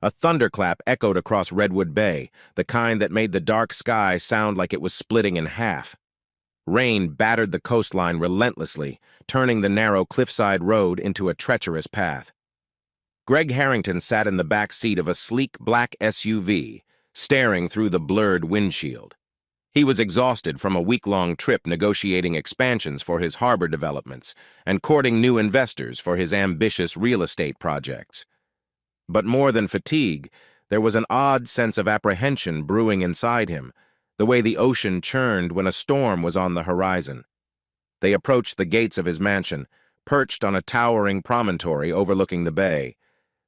A thunderclap echoed across Redwood Bay, the kind that made the dark sky sound like it was splitting in half. Rain battered the coastline relentlessly, turning the narrow cliffside road into a treacherous path. Greg Harrington sat in the back seat of a sleek black SUV, staring through the blurred windshield. He was exhausted from a week-long trip negotiating expansions for his harbor developments and courting new investors for his ambitious real estate projects. But more than fatigue, there was an odd sense of apprehension brewing inside him, the way the ocean churned when a storm was on the horizon. They approached the gates of his mansion, perched on a towering promontory overlooking the bay.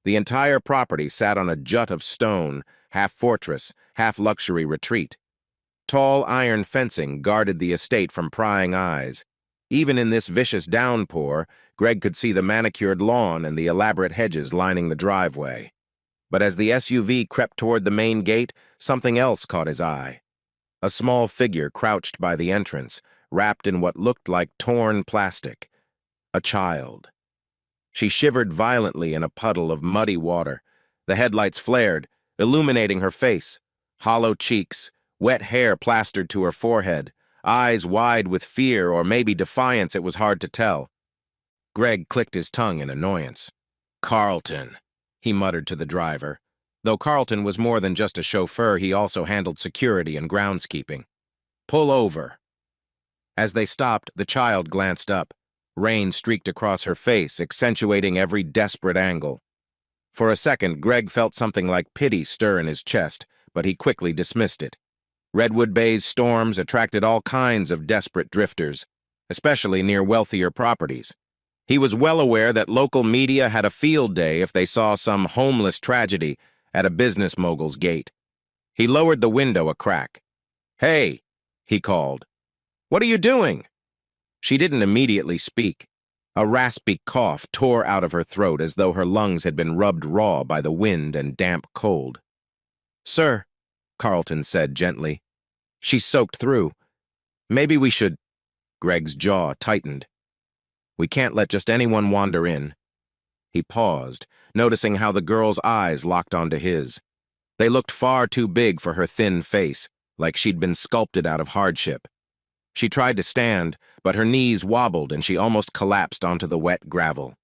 The entire property sat on a jut of stone, half fortress, half luxury retreat. Tall iron fencing guarded the estate from prying eyes. Even in this vicious downpour, Greg could see the manicured lawn and the elaborate hedges lining the driveway. But as the SUV crept toward the main gate, something else caught his eye. A small figure crouched by the entrance, wrapped in what looked like torn plastic. A child. She shivered violently in a puddle of muddy water. The headlights flared, illuminating her face. Hollow cheeks, wet hair plastered to her forehead, eyes wide with fear or maybe defiance, it was hard to tell. Greg clicked his tongue in annoyance. "Carlton," he muttered to the driver. Though Carlton was more than just a chauffeur, he also handled security and groundskeeping. "Pull over." As they stopped, the child glanced up. Rain streaked across her face, accentuating every desperate angle. For a second, Greg felt something like pity stir in his chest, but he quickly dismissed it. Redwood Bay's storms attracted all kinds of desperate drifters, especially near wealthier properties. He was well aware that local media had a field day if they saw some homeless tragedy at a business mogul's gate. He lowered the window a crack. "Hey," he called. "What are you doing?" She didn't immediately speak. A raspy cough tore out of her throat as though her lungs had been rubbed raw by the wind and damp cold. "Sir," Carlton said gently. She soaked through. "Maybe we should—" Greg's jaw tightened. "We can't let just anyone wander in." He paused, noticing how the girl's eyes locked onto his. They looked far too big for her thin face, like she'd been sculpted out of hardship. She tried to stand, but her knees wobbled and she almost collapsed onto the wet gravel.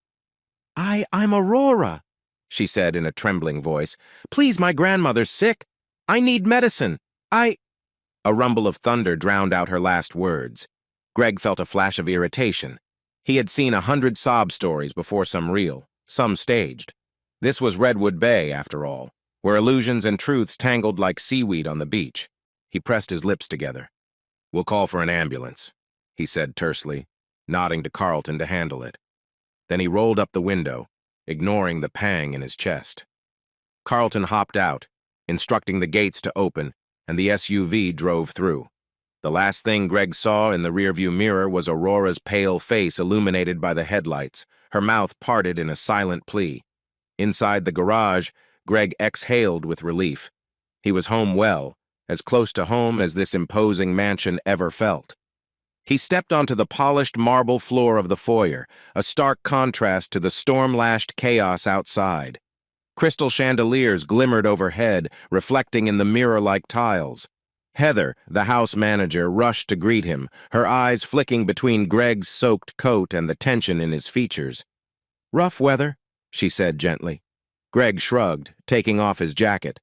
I'm Aurora," she said in a trembling voice. "Please, my grandmother's sick. I need medicine. A rumble of thunder drowned out her last words. Greg felt a flash of irritation. He had seen 100 sob stories before, some real, some staged. This was Redwood Bay, after all, where illusions and truths tangled like seaweed on the beach. He pressed his lips together. "We'll call for an ambulance," he said tersely, nodding to Carlton to handle it. Then he rolled up the window, ignoring the pang in his chest. Carlton hopped out, instructing the gates to open, and the SUV drove through. The last thing Greg saw in the rearview mirror was Aurora's pale face illuminated by the headlights, her mouth parted in a silent plea. Inside the garage, Greg exhaled with relief. He was home well, as close to home as this imposing mansion ever felt. He stepped onto the polished marble floor of the foyer, a stark contrast to the storm-lashed chaos outside. Crystal chandeliers glimmered overhead, reflecting in the mirror-like tiles. Heather, the house manager, rushed to greet him, her eyes flicking between Greg's soaked coat and the tension in his features. "Rough weather," she said gently. Greg shrugged, taking off his jacket.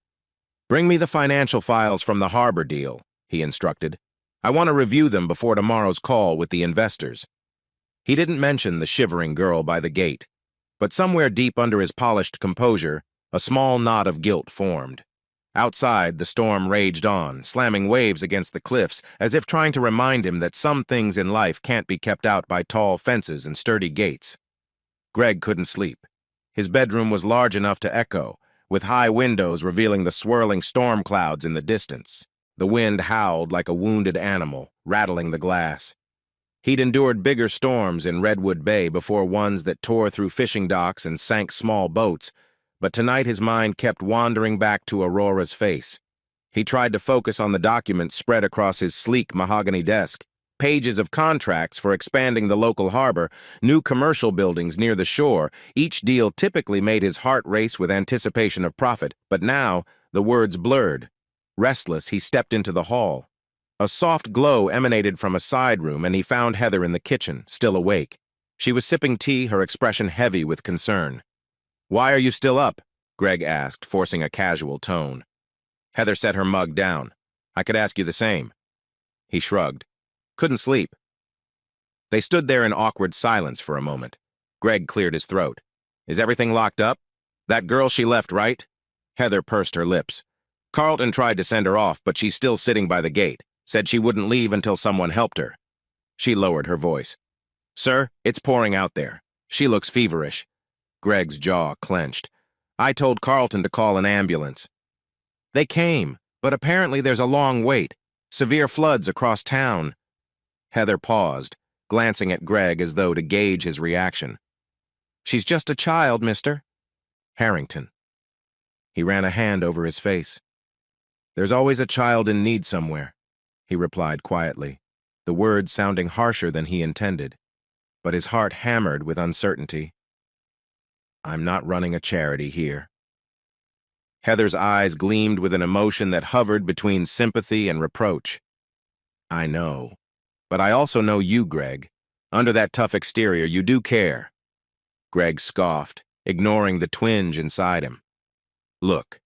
"Bring me the financial files from the harbor deal," he instructed. "I want to review them before tomorrow's call with the investors." He didn't mention the shivering girl by the gate, but somewhere deep under his polished composure, a small knot of guilt formed. Outside, the storm raged on, slamming waves against the cliffs, as if trying to remind him that some things in life can't be kept out by tall fences and sturdy gates. Greg couldn't sleep. His bedroom was large enough to echo, with high windows revealing the swirling storm clouds in the distance. The wind howled like a wounded animal, rattling the glass. He'd endured bigger storms in Redwood Bay before, ones that tore through fishing docks and sank small boats, but tonight his mind kept wandering back to Aurora's face. He tried to focus on the documents spread across his sleek mahogany desk, Pages of contracts for expanding the local harbor, new commercial buildings near the shore. Each deal typically made his heart race with anticipation of profit, but now the words blurred. Restless, he stepped into the hall. A soft glow emanated from a side room, and he found Heather in the kitchen, still awake. She was sipping tea, her expression heavy with concern. "Why are you still up?" Greg asked, forcing a casual tone. Heather set her mug down. "I could ask you the same." He shrugged. "Couldn't sleep." They stood there in awkward silence for a moment. Greg cleared his throat. "Is everything locked up? That girl, she left, right?" Heather pursed her lips. "Carlton tried to send her off, but she's still sitting by the gate. Said she wouldn't leave until someone helped her." She lowered her voice. "Sir, it's pouring out there. She looks feverish." Greg's jaw clenched. "I told Carlton to call an ambulance." "They came, but apparently there's a long wait. Severe floods across town." Heather paused, glancing at Greg as though to gauge his reaction. "She's just a child, mister." "Harrington." He ran a hand over his face. "There's always a child in need somewhere," he replied quietly, the words sounding harsher than he intended, but his heart hammered with uncertainty. "I'm not running a charity here." Heather's eyes gleamed with an emotion that hovered between sympathy and reproach. "I know. But I also know you, Greg. Under that tough exterior, you do care." Greg scoffed, ignoring the twinge inside him. "Look,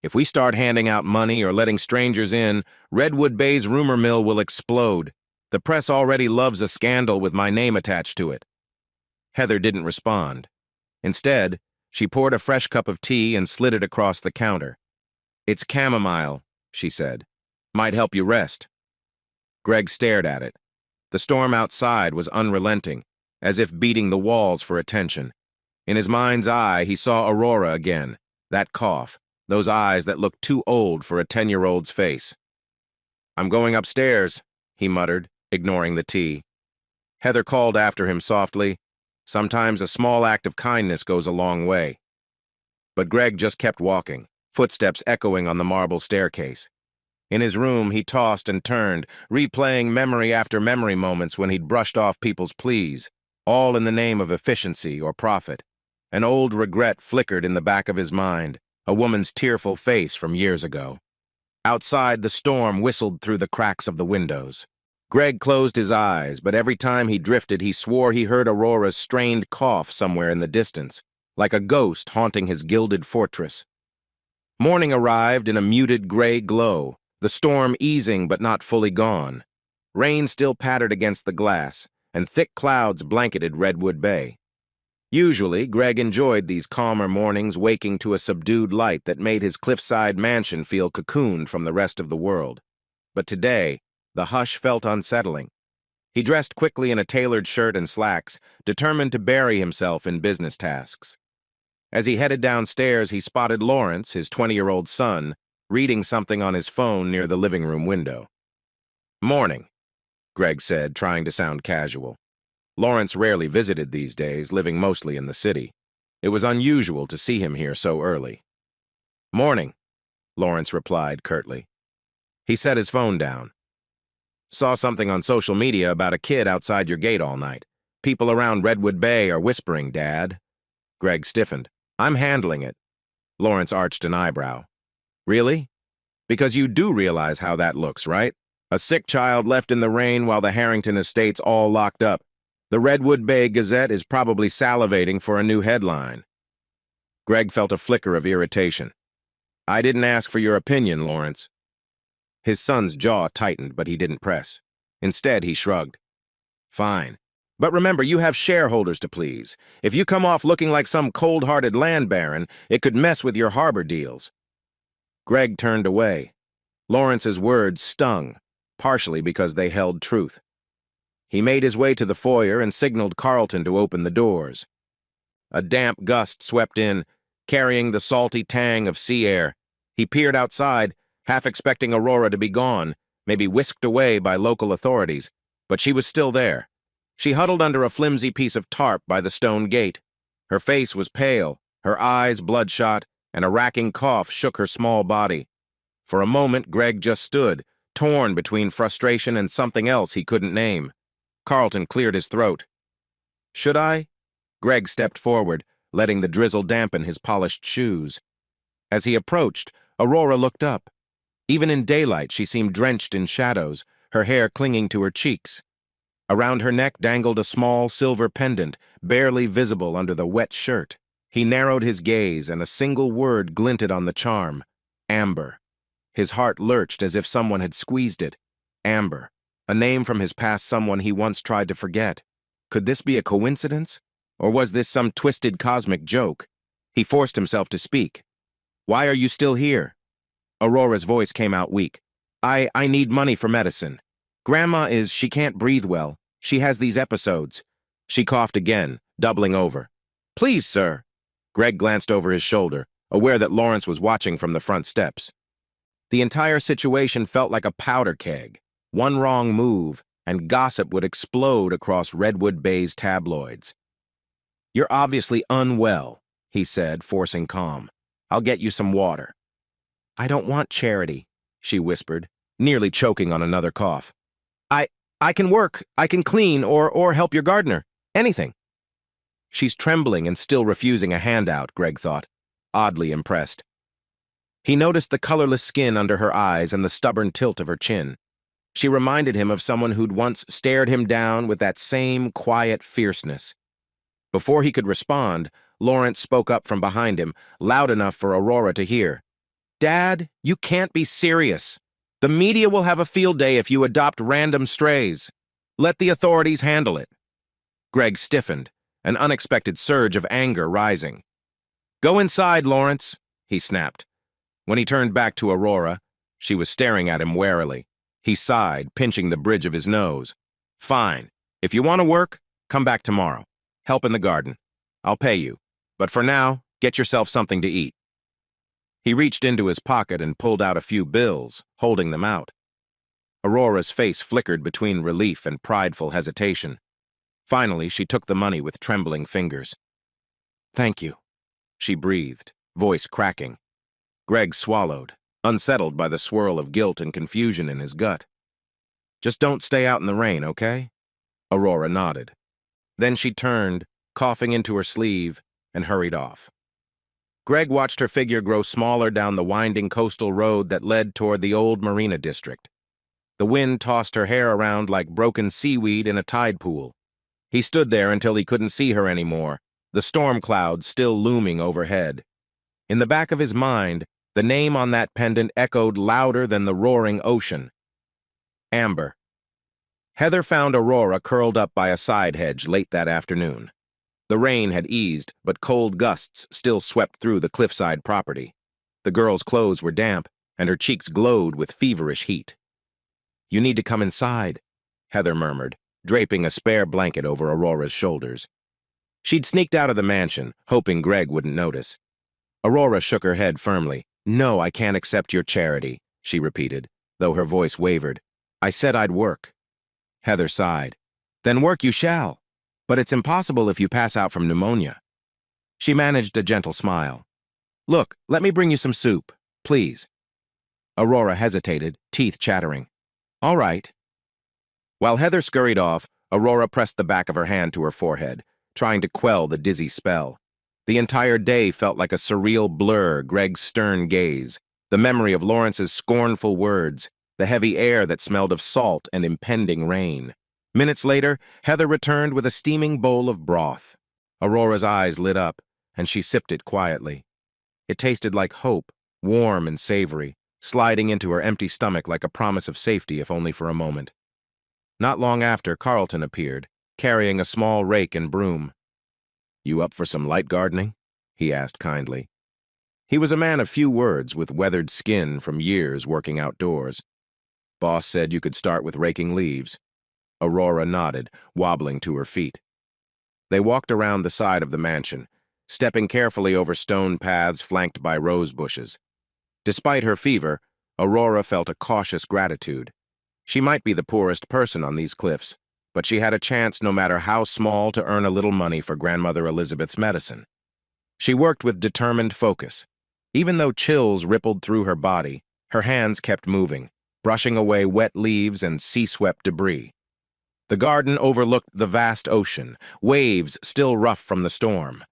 if we start handing out money or letting strangers in, Redwood Bay's rumor mill will explode. The press already loves a scandal with my name attached to it." Heather didn't respond. Instead, she poured a fresh cup of tea and slid it across the counter. "It's chamomile," she said. "Might help you rest." Greg stared at it. The storm outside was unrelenting, as if beating the walls for attention. In his mind's eye, he saw Aurora again, that cough, those eyes that looked too old for a 10-year-old's face. "I'm going upstairs," he muttered, ignoring the tea. Heather called after him softly. Sometimes a small act of kindness goes a long way. But Greg just kept walking, footsteps echoing on the marble staircase. In his room, he tossed and turned, replaying memory after memory moments when he'd brushed off people's pleas, all in the name of efficiency or profit. An old regret flickered in the back of his mind, a woman's tearful face from years ago. Outside, the storm whistled through the cracks of the windows. Greg closed his eyes, but every time he drifted, he swore he heard Aurora's strained cough somewhere in the distance, like a ghost haunting his gilded fortress. Morning arrived in a muted gray glow, the storm easing but not fully gone. Rain still pattered against the glass, and thick clouds blanketed Redwood Bay. Usually, Greg enjoyed these calmer mornings, waking to a subdued light that made his cliffside mansion feel cocooned from the rest of the world. But today, the hush felt unsettling. He dressed quickly in a tailored shirt and slacks, determined to bury himself in business tasks. As he headed downstairs, he spotted Lawrence, his 20-year-old son, reading something on his phone near the living room window. "Morning," Greg said, trying to sound casual. Lawrence rarely visited these days, living mostly in the city. It was unusual to see him here so early. "Morning," Lawrence replied curtly. He set his phone down. "Saw something on social media about a kid outside your gate all night. People around Redwood Bay are whispering, Dad." Greg stiffened. "I'm handling it." Lawrence arched an eyebrow. "Really? Because you do realize how that looks, right? A sick child left in the rain while the Harrington estate's all locked up. The Redwood Bay Gazette is probably salivating for a new headline." Greg felt a flicker of irritation. "I didn't ask for your opinion, Lawrence." His son's jaw tightened, but he didn't press. Instead, he shrugged. "Fine. But remember, you have shareholders to please. If you come off looking like some cold-hearted land baron, it could mess with your harbor deals." Greg turned away. Lawrence's words stung, partially because they held truth. He made his way to the foyer and signaled Carlton to open the doors. A damp gust swept in, carrying the salty tang of sea air. He peered outside, half expecting Aurora to be gone, maybe whisked away by local authorities, but she was still there. She huddled under a flimsy piece of tarp by the stone gate. Her face was pale, her eyes bloodshot, and a racking cough shook her small body. For a moment, Greg just stood, torn between frustration and something else he couldn't name. Carlton cleared his throat. "Should I?" Greg stepped forward, letting the drizzle dampen his polished shoes. As he approached, Aurora looked up. Even in daylight, she seemed drenched in shadows, her hair clinging to her cheeks. Around her neck dangled a small silver pendant, barely visible under the wet shirt. He narrowed his gaze, and a single word glinted on the charm: Amber. His heart lurched as if someone had squeezed it. Amber, a name from his past, someone he once tried to forget. Could this be a coincidence? Or was this some twisted cosmic joke? He forced himself to speak. "Why are you still here?" Aurora's voice came out weak. I need money for medicine. She can't breathe well. She has these episodes." She coughed again, doubling over. "Please, sir." Greg glanced over his shoulder, aware that Lawrence was watching from the front steps. The entire situation felt like a powder keg. One wrong move, and gossip would explode across Redwood Bay's tabloids. "You're obviously unwell," he said, forcing calm. "I'll get you some water." "I don't want charity," she whispered, nearly choking on another cough. I can work, I can clean, or help your gardener. Anything." She's trembling and still refusing a handout, Greg thought, oddly impressed. He noticed the colorless skin under her eyes and the stubborn tilt of her chin. She reminded him of someone who'd once stared him down with that same quiet fierceness. Before he could respond, Lawrence spoke up from behind him, loud enough for Aurora to hear. "Dad, you can't be serious. The media will have a field day if you adopt random strays. Let the authorities handle it." Greg stiffened, an unexpected surge of anger rising. "Go inside, Lawrence," he snapped. When he turned back to Aurora, she was staring at him warily. He sighed, pinching the bridge of his nose. "Fine. If you want to work, come back tomorrow. Help in the garden. I'll pay you. But for now, get yourself something to eat." He reached into his pocket and pulled out a few bills, holding them out. Aurora's face flickered between relief and prideful hesitation. Finally, she took the money with trembling fingers. "Thank you," she breathed, voice cracking. Greg swallowed, unsettled by the swirl of guilt and confusion in his gut. "Just don't stay out in the rain, okay?" Aurora nodded. Then she turned, coughing into her sleeve, and hurried off. Greg watched her figure grow smaller down the winding coastal road that led toward the old marina district. The wind tossed her hair around like broken seaweed in a tide pool. He stood there until he couldn't see her anymore, the storm clouds still looming overhead. In the back of his mind, the name on that pendant echoed louder than the roaring ocean. Amber. Heather found Aurora curled up by a side hedge late that afternoon. The rain had eased, but cold gusts still swept through the cliffside property. The girl's clothes were damp, and her cheeks glowed with feverish heat. "You need to come inside," Heather murmured, draping a spare blanket over Aurora's shoulders. She'd sneaked out of the mansion, hoping Greg wouldn't notice. Aurora shook her head firmly. "No, I can't accept your charity," she repeated, though her voice wavered. "I said I'd work." Heather sighed. "Then work you shall. But it's impossible if you pass out from pneumonia." She managed a gentle smile. "Look, let me bring you some soup, please." Aurora hesitated, teeth chattering. "All right." While Heather scurried off, Aurora pressed the back of her hand to her forehead, trying to quell the dizzy spell. The entire day felt like a surreal blur, Greg's stern gaze, the memory of Lawrence's scornful words, the heavy air that smelled of salt and impending rain. Minutes later, Heather returned with a steaming bowl of broth. Aurora's eyes lit up, and she sipped it quietly. It tasted like hope, warm and savory, sliding into her empty stomach like a promise of safety if only for a moment. Not long after, Carlton appeared, carrying a small rake and broom. "You up for some light gardening?" he asked kindly. He was a man of few words, with weathered skin from years working outdoors. "Boss said you could start with raking leaves." Aurora nodded, wobbling to her feet. They walked around the side of the mansion, stepping carefully over stone paths flanked by rose bushes. Despite her fever, Aurora felt a cautious gratitude. She might be the poorest person on these cliffs, but she had a chance, no matter how small, to earn a little money for Grandmother Elizabeth's medicine. She worked with determined focus. Even though chills rippled through her body, her hands kept moving, brushing away wet leaves and sea-swept debris. The garden overlooked the vast ocean, waves still rough from the storm.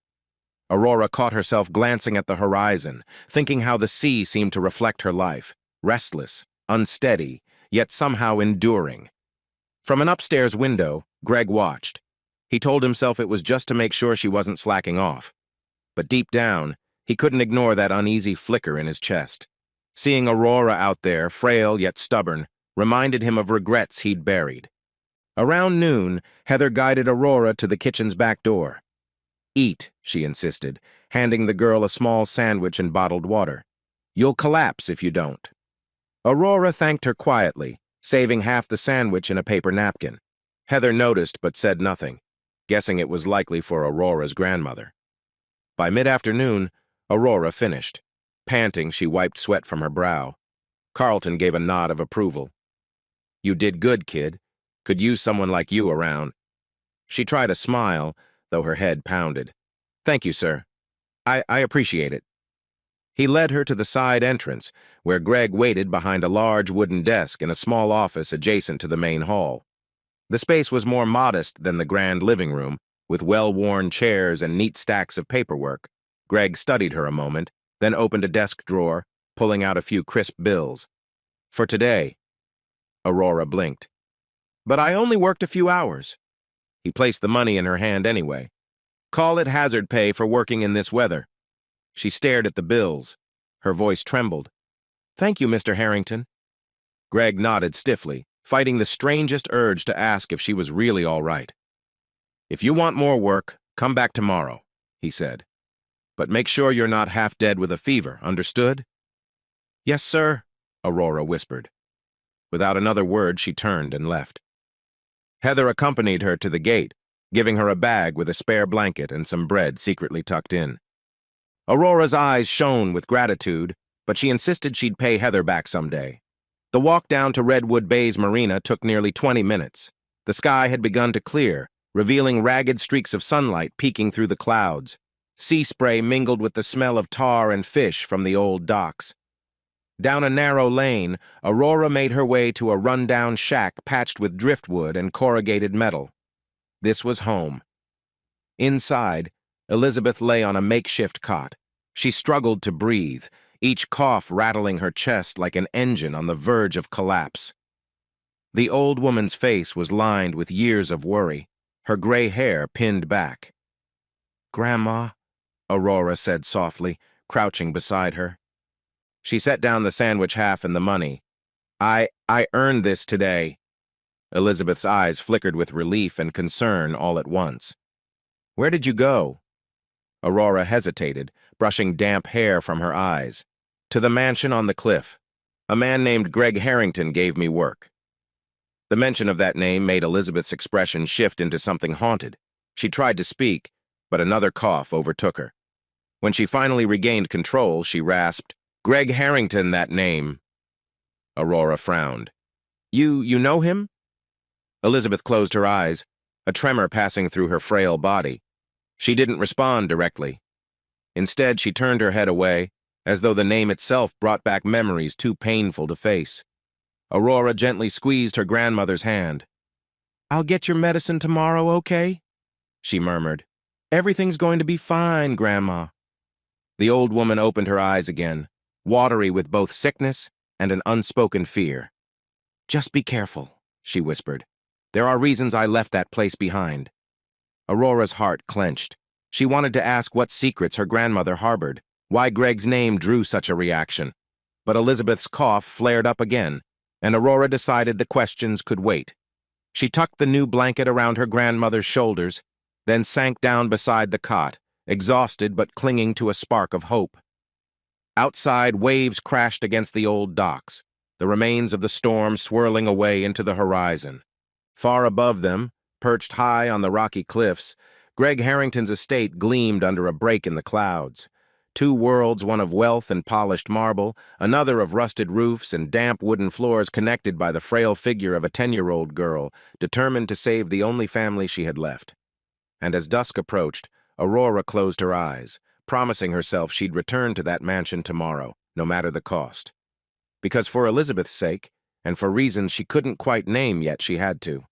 Aurora caught herself glancing at the horizon, thinking how the sea seemed to reflect her life, restless, unsteady, yet somehow enduring. From an upstairs window, Greg watched. He told himself it was just to make sure she wasn't slacking off. But deep down, he couldn't ignore that uneasy flicker in his chest. Seeing Aurora out there, frail yet stubborn, reminded him of regrets he'd buried. Around noon, Heather guided Aurora to the kitchen's back door. "Eat," she insisted, handing the girl a small sandwich and bottled water. "You'll collapse if you don't." Aurora thanked her quietly, saving half the sandwich in a paper napkin. Heather noticed but said nothing, guessing it was likely for Aurora's grandmother. By mid-afternoon, Aurora finished. Panting, she wiped sweat from her brow. Carlton gave a nod of approval. "You did good, kid. Could use someone like you around." She tried a smile, though her head pounded. "Thank you, sir. I appreciate it." He led her to the side entrance, where Greg waited behind a large wooden desk in a small office adjacent to the main hall. The space was more modest than the grand living room, with well-worn chairs and neat stacks of paperwork. Greg studied her a moment, then opened a desk drawer, pulling out a few crisp bills. "For today." Aurora blinked. "But I only worked a few hours." He placed the money in her hand anyway. "Call it hazard pay for working in this weather." She stared at the bills. Her voice trembled. "Thank you, Mr. Harrington." Greg nodded stiffly, fighting the strangest urge to ask if she was really all right. "If you want more work, come back tomorrow," he said. "But make sure you're not half dead with a fever, understood?" "Yes, sir," Aurora whispered. Without another word, she turned and left. Heather accompanied her to the gate, giving her a bag with a spare blanket and some bread secretly tucked in. Aurora's eyes shone with gratitude, but she insisted she'd pay Heather back someday. The walk down to Redwood Bay's marina took nearly 20 minutes. The sky had begun to clear, revealing ragged streaks of sunlight peeking through the clouds. Sea spray mingled with the smell of tar and fish from the old docks. Down a narrow lane, Aurora made her way to a run-down shack patched with driftwood and corrugated metal. This was home. Inside, Elizabeth lay on a makeshift cot. She struggled to breathe, each cough rattling her chest like an engine on the verge of collapse. The old woman's face was lined with years of worry, her gray hair pinned back. "Grandma," Aurora said softly, crouching beside her. She set down the sandwich half and the money. I earned this today." Elizabeth's eyes flickered with relief and concern all at once. "Where did you go?" Aurora hesitated, brushing damp hair from her eyes. "To the mansion on the cliff. A man named Greg Harrington gave me work." The mention of that name made Elizabeth's expression shift into something haunted. She tried to speak, but another cough overtook her. When she finally regained control, she rasped, "Greg Harrington, that name." Aurora frowned. You know him?" Elizabeth closed her eyes, a tremor passing through her frail body. She didn't respond directly. Instead, she turned her head away, as though the name itself brought back memories too painful to face. Aurora gently squeezed her grandmother's hand. "I'll get your medicine tomorrow, okay?" she murmured. "Everything's going to be fine, Grandma." The old woman opened her eyes again, watery with both sickness and an unspoken fear. "Just be careful," she whispered. "There are reasons I left that place behind." Aurora's heart clenched. She wanted to ask what secrets her grandmother harbored, why Greg's name drew such a reaction. But Elizabeth's cough flared up again, and Aurora decided the questions could wait. She tucked the new blanket around her grandmother's shoulders, then sank down beside the cot, exhausted but clinging to a spark of hope. Outside, waves crashed against the old docks, the remains of the storm swirling away into the horizon. Far above them, perched high on the rocky cliffs, Greg Harrington's estate gleamed under a break in the clouds. Two worlds, one of wealth and polished marble, another of rusted roofs and damp wooden floors connected by the frail figure of a 10-year-old girl, determined to save the only family she had left. And as dusk approached, Aurora closed her eyes, promising herself she'd return to that mansion tomorrow, no matter the cost. Because for Elizabeth's sake, and for reasons she couldn't quite name yet she had to.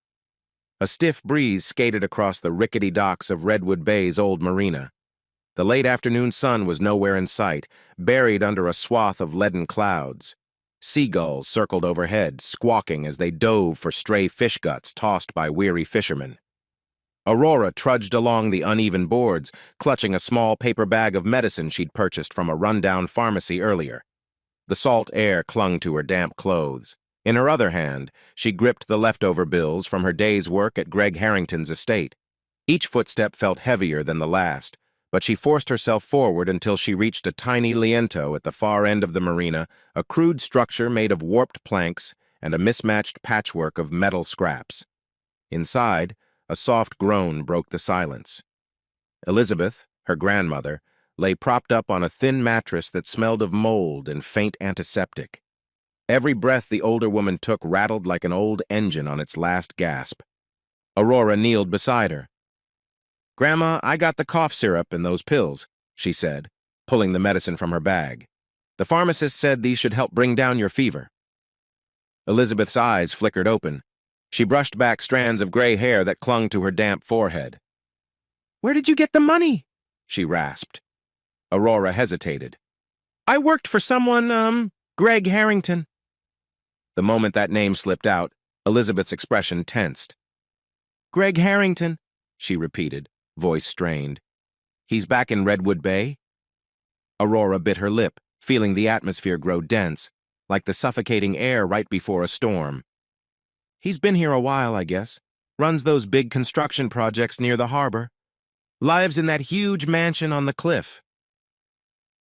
A stiff breeze skated across the rickety docks of Redwood Bay's old marina. The late afternoon sun was nowhere in sight, buried under a swath of leaden clouds. Seagulls circled overhead, squawking as they dove for stray fish guts tossed by weary fishermen. Aurora trudged along the uneven boards, clutching a small paper bag of medicine she'd purchased from a rundown pharmacy earlier. The salt air clung to her damp clothes. In her other hand, she gripped the leftover bills from her day's work at Greg Harrington's estate. Each footstep felt heavier than the last, but she forced herself forward until she reached a tiny liento at the far end of the marina, a crude structure made of warped planks and a mismatched patchwork of metal scraps. Inside, a soft groan broke the silence. Elizabeth, her grandmother, lay propped up on a thin mattress that smelled of mold and faint antiseptic. Every breath the older woman took rattled like an old engine on its last gasp. Aurora kneeled beside her. "Grandma, I got the cough syrup and those pills," she said, pulling the medicine from her bag. "The pharmacist said these should help bring down your fever." Elizabeth's eyes flickered open. She brushed back strands of gray hair that clung to her damp forehead. "Where did you get the money?" she rasped. Aurora hesitated. "I worked for someone, Greg Harrington." The moment that name slipped out, Elizabeth's expression tensed. "Greg Harrington," she repeated, voice strained. "He's back in Redwood Bay?" Aurora bit her lip, feeling the atmosphere grow dense, like the suffocating air right before a storm. "He's been here a while, I guess. Runs those big construction projects near the harbor. Lives in that huge mansion on the cliff."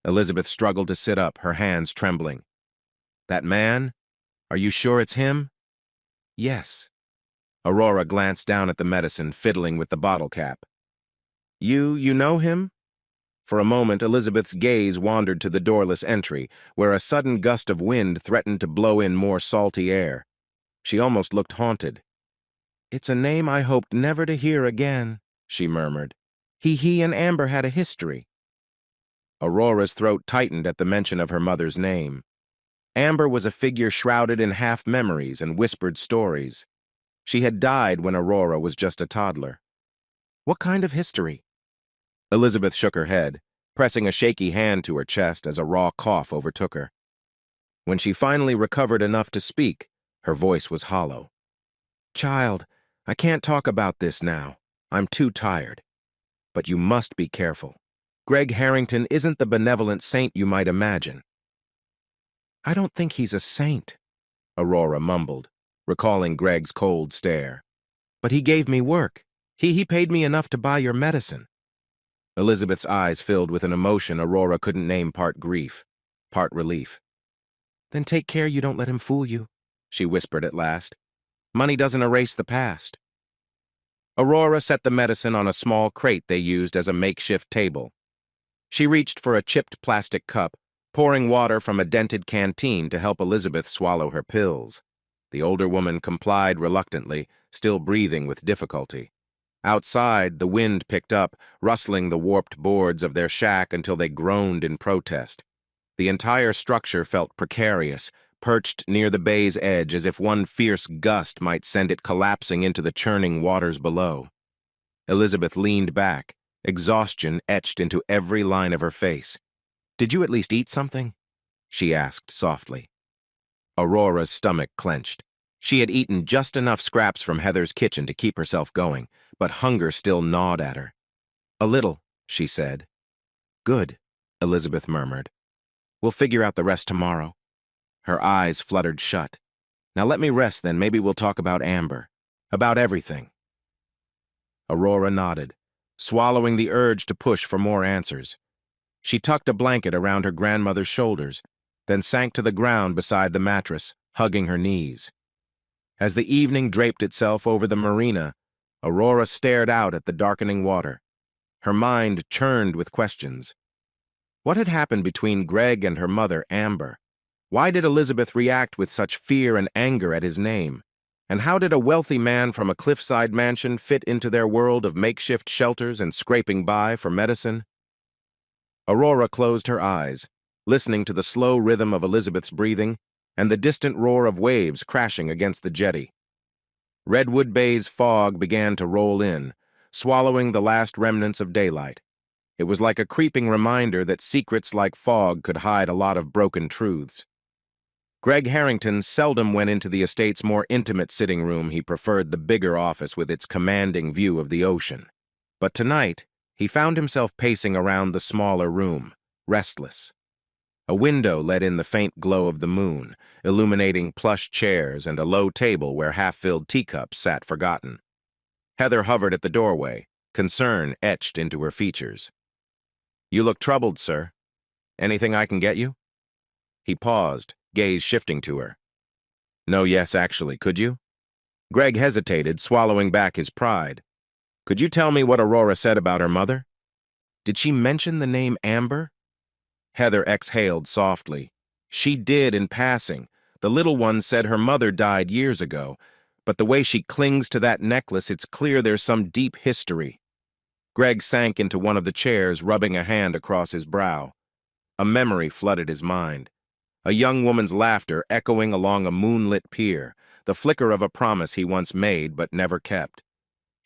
Elizabeth struggled to sit up, her hands trembling. "That man? Are you sure it's him?" "Yes." Aurora glanced down at the medicine, fiddling with the bottle cap. You know him?" For a moment, Elizabeth's gaze wandered to the doorless entry, where a sudden gust of wind threatened to blow in more salty air. She almost looked haunted. "It's a name I hoped never to hear again," she murmured. He and Amber had a history." Aurora's throat tightened at the mention of her mother's name. Amber was a figure shrouded in half-memories and whispered stories. She had died when Aurora was just a toddler. "What kind of history?" Elizabeth shook her head, pressing a shaky hand to her chest as a raw cough overtook her. When she finally recovered enough to speak, her voice was hollow. "Child, I can't talk about this now. I'm too tired. But you must be careful. Greg Harrington isn't the benevolent saint you might imagine." "I don't think he's a saint," Aurora mumbled, recalling Greg's cold stare. "But he gave me work. He paid me enough to buy your medicine." Elizabeth's eyes filled with an emotion Aurora couldn't name, part grief, part relief. "Then take care you don't let him fool you," she whispered at last. "Money doesn't erase the past." Aurora set the medicine on a small crate they used as a makeshift table. She reached for a chipped plastic cup, pouring water from a dented canteen to help Elizabeth swallow her pills. The older woman complied reluctantly, still breathing with difficulty. Outside, the wind picked up, rustling the warped boards of their shack until they groaned in protest. The entire structure felt precarious, perched near the bay's edge as if one fierce gust might send it collapsing into the churning waters below. Elizabeth leaned back, exhaustion etched into every line of her face. "Did you at least eat something?" she asked softly. Aurora's stomach clenched. She had eaten just enough scraps from Heather's kitchen to keep herself going, but hunger still gnawed at her. "A little," she said. "Good," Elizabeth murmured. "We'll figure out the rest tomorrow." Her eyes fluttered shut. "Now let me rest, then maybe we'll talk about Amber. About everything." Aurora nodded, swallowing the urge to push for more answers. She tucked a blanket around her grandmother's shoulders, then sank to the ground beside the mattress, hugging her knees. As the evening draped itself over the marina, Aurora stared out at the darkening water. Her mind churned with questions. What had happened between Greg and her mother, Amber? Why did Elizabeth react with such fear and anger at his name? And how did a wealthy man from a cliffside mansion fit into their world of makeshift shelters and scraping by for medicine? Aurora closed her eyes, listening to the slow rhythm of Elizabeth's breathing, and the distant roar of waves crashing against the jetty. Redwood Bay's fog began to roll in, swallowing the last remnants of daylight. It was like a creeping reminder that secrets like fog could hide a lot of broken truths. Greg Harrington seldom went into the estate's more intimate sitting room. He preferred the bigger office with its commanding view of the ocean. But tonight, he found himself pacing around the smaller room, restless. A window let in the faint glow of the moon, illuminating plush chairs and a low table where half-filled teacups sat forgotten. Heather hovered at the doorway, concern etched into her features. "You look troubled, sir. Anything I can get you?" He paused, gaze shifting to her. "No, yes, actually, could you?" Greg hesitated, swallowing back his pride. "Could you tell me what Aurora said about her mother? Did she mention the name Amber?" Heather exhaled softly. "She did in passing. The little one said her mother died years ago, but the way she clings to that necklace, it's clear there's some deep history." Greg sank into one of the chairs, rubbing a hand across his brow. A memory flooded his mind. A young woman's laughter echoing along a moonlit pier, the flicker of a promise he once made but never kept.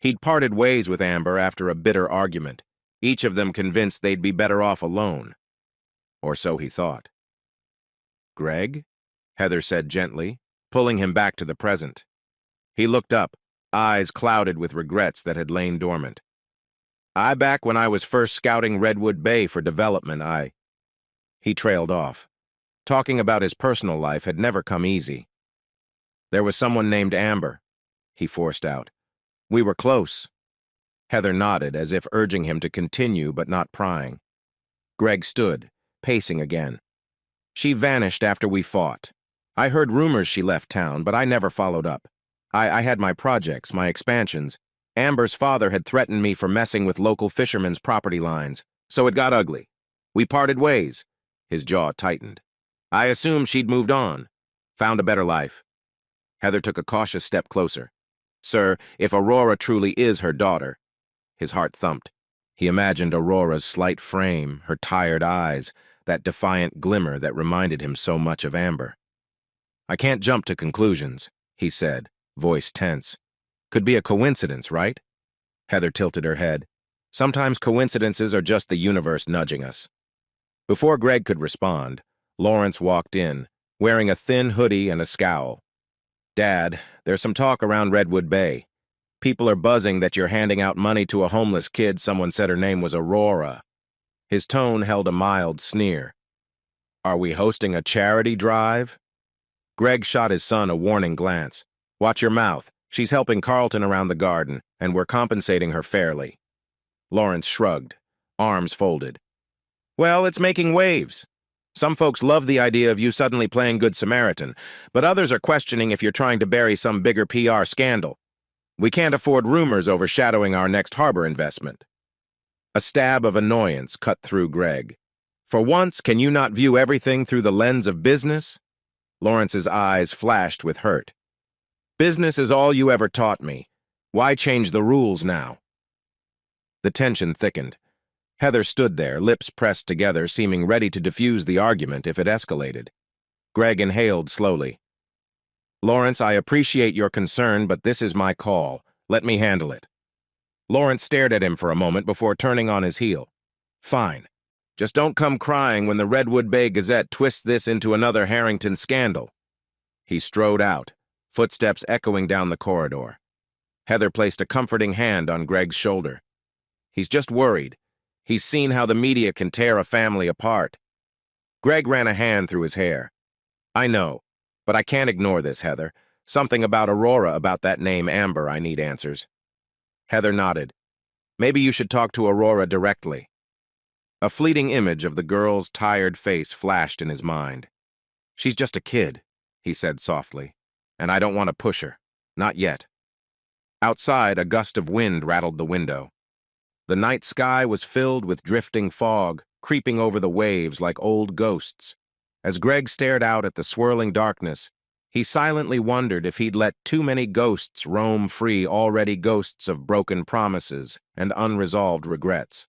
He'd parted ways with Amber after a bitter argument, each of them convinced they'd be better off alone. Or so he thought. "Greg?" Heather said gently, pulling him back to the present. He looked up, eyes clouded with regrets that had lain dormant. Back when I was first scouting Redwood Bay for development, He trailed off. Talking about his personal life had never come easy. "There was someone named Amber," he forced out. "We were close." Heather nodded, as if urging him to continue but not prying. Greg stood, pacing again. "She vanished after we fought. I heard rumors she left town, but I never followed up. I had my projects, my expansions. Amber's father had threatened me for messing with local fishermen's property lines, so it got ugly. We parted ways." His jaw tightened. "I assumed she'd moved on, found a better life." Heather took a cautious step closer. "Sir, if Aurora truly is her daughter—" His heart thumped. He imagined Aurora's slight frame, her tired eyes, that defiant glimmer that reminded him so much of Amber. "I can't jump to conclusions," he said, voice tense. "Could be a coincidence, right?" Heather tilted her head. "Sometimes coincidences are just the universe nudging us." Before Greg could respond, Lawrence walked in, wearing a thin hoodie and a scowl. "Dad, there's some talk around Redwood Bay. People are buzzing that you're handing out money to a homeless kid someone said her name was Aurora." His tone held a mild sneer. "Are we hosting a charity drive?" Greg shot his son a warning glance. "Watch your mouth. She's helping Carlton around the garden, and we're compensating her fairly." Lawrence shrugged, arms folded. "Well, it's making waves. Some folks love the idea of you suddenly playing Good Samaritan, but others are questioning if you're trying to bury some bigger PR scandal. We can't afford rumors overshadowing our next harbor investment." A stab of annoyance cut through Greg. "For once, can you not view everything through the lens of business?" Lawrence's eyes flashed with hurt. "Business is all you ever taught me. Why change the rules now?" The tension thickened. Heather stood there, lips pressed together, seeming ready to defuse the argument if it escalated. Greg inhaled slowly. "Lawrence, I appreciate your concern, but this is my call. Let me handle it." Lawrence stared at him for a moment before turning on his heel. "Fine. Just don't come crying when the Redwood Bay Gazette twists this into another Harrington scandal." He strode out, footsteps echoing down the corridor. Heather placed a comforting hand on Greg's shoulder. "He's just worried. He's seen how the media can tear a family apart." Greg ran a hand through his hair. "I know, but I can't ignore this, Heather. Something about Aurora, about that name Amber, I need answers." Heather nodded. "Maybe you should talk to Aurora directly." A fleeting image of the girl's tired face flashed in his mind. "She's just a kid," he said softly, "and I don't want to push her. Not yet." Outside, a gust of wind rattled the window. The night sky was filled with drifting fog, creeping over the waves like old ghosts. As Greg stared out at the swirling darkness, he silently wondered if he'd let too many ghosts roam free, already ghosts of broken promises and unresolved regrets.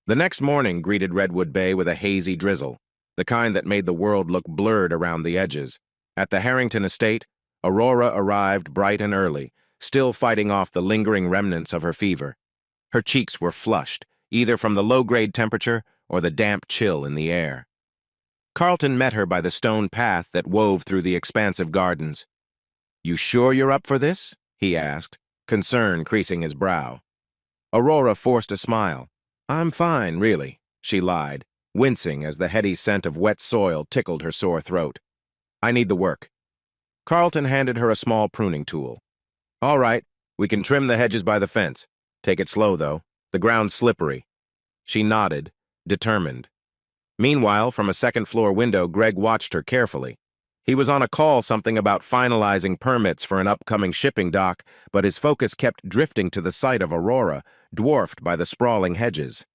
The next morning greeted Redwood Bay with a hazy drizzle. the kind that made the world look blurred around the edges. At the Harrington estate, Aurora arrived bright and early, still fighting off the lingering remnants of her fever. Her cheeks were flushed, either from the low-grade temperature or the damp chill in the air. Carlton met her by the stone path that wove through the expansive gardens. "You sure you're up for this?" he asked, concern creasing his brow. Aurora forced a smile. "I'm fine, really," she lied, wincing as the heady scent of wet soil tickled her sore throat. "I need the work." Carlton handed her a small pruning tool. "All right, we can trim the hedges by the fence. Take it slow, though. The ground's slippery." She nodded, determined. Meanwhile, from a second-floor window, Greg watched her carefully. He was on a call something about finalizing permits for an upcoming shipping dock, but his focus kept drifting to the sight of Aurora, dwarfed by the sprawling hedges.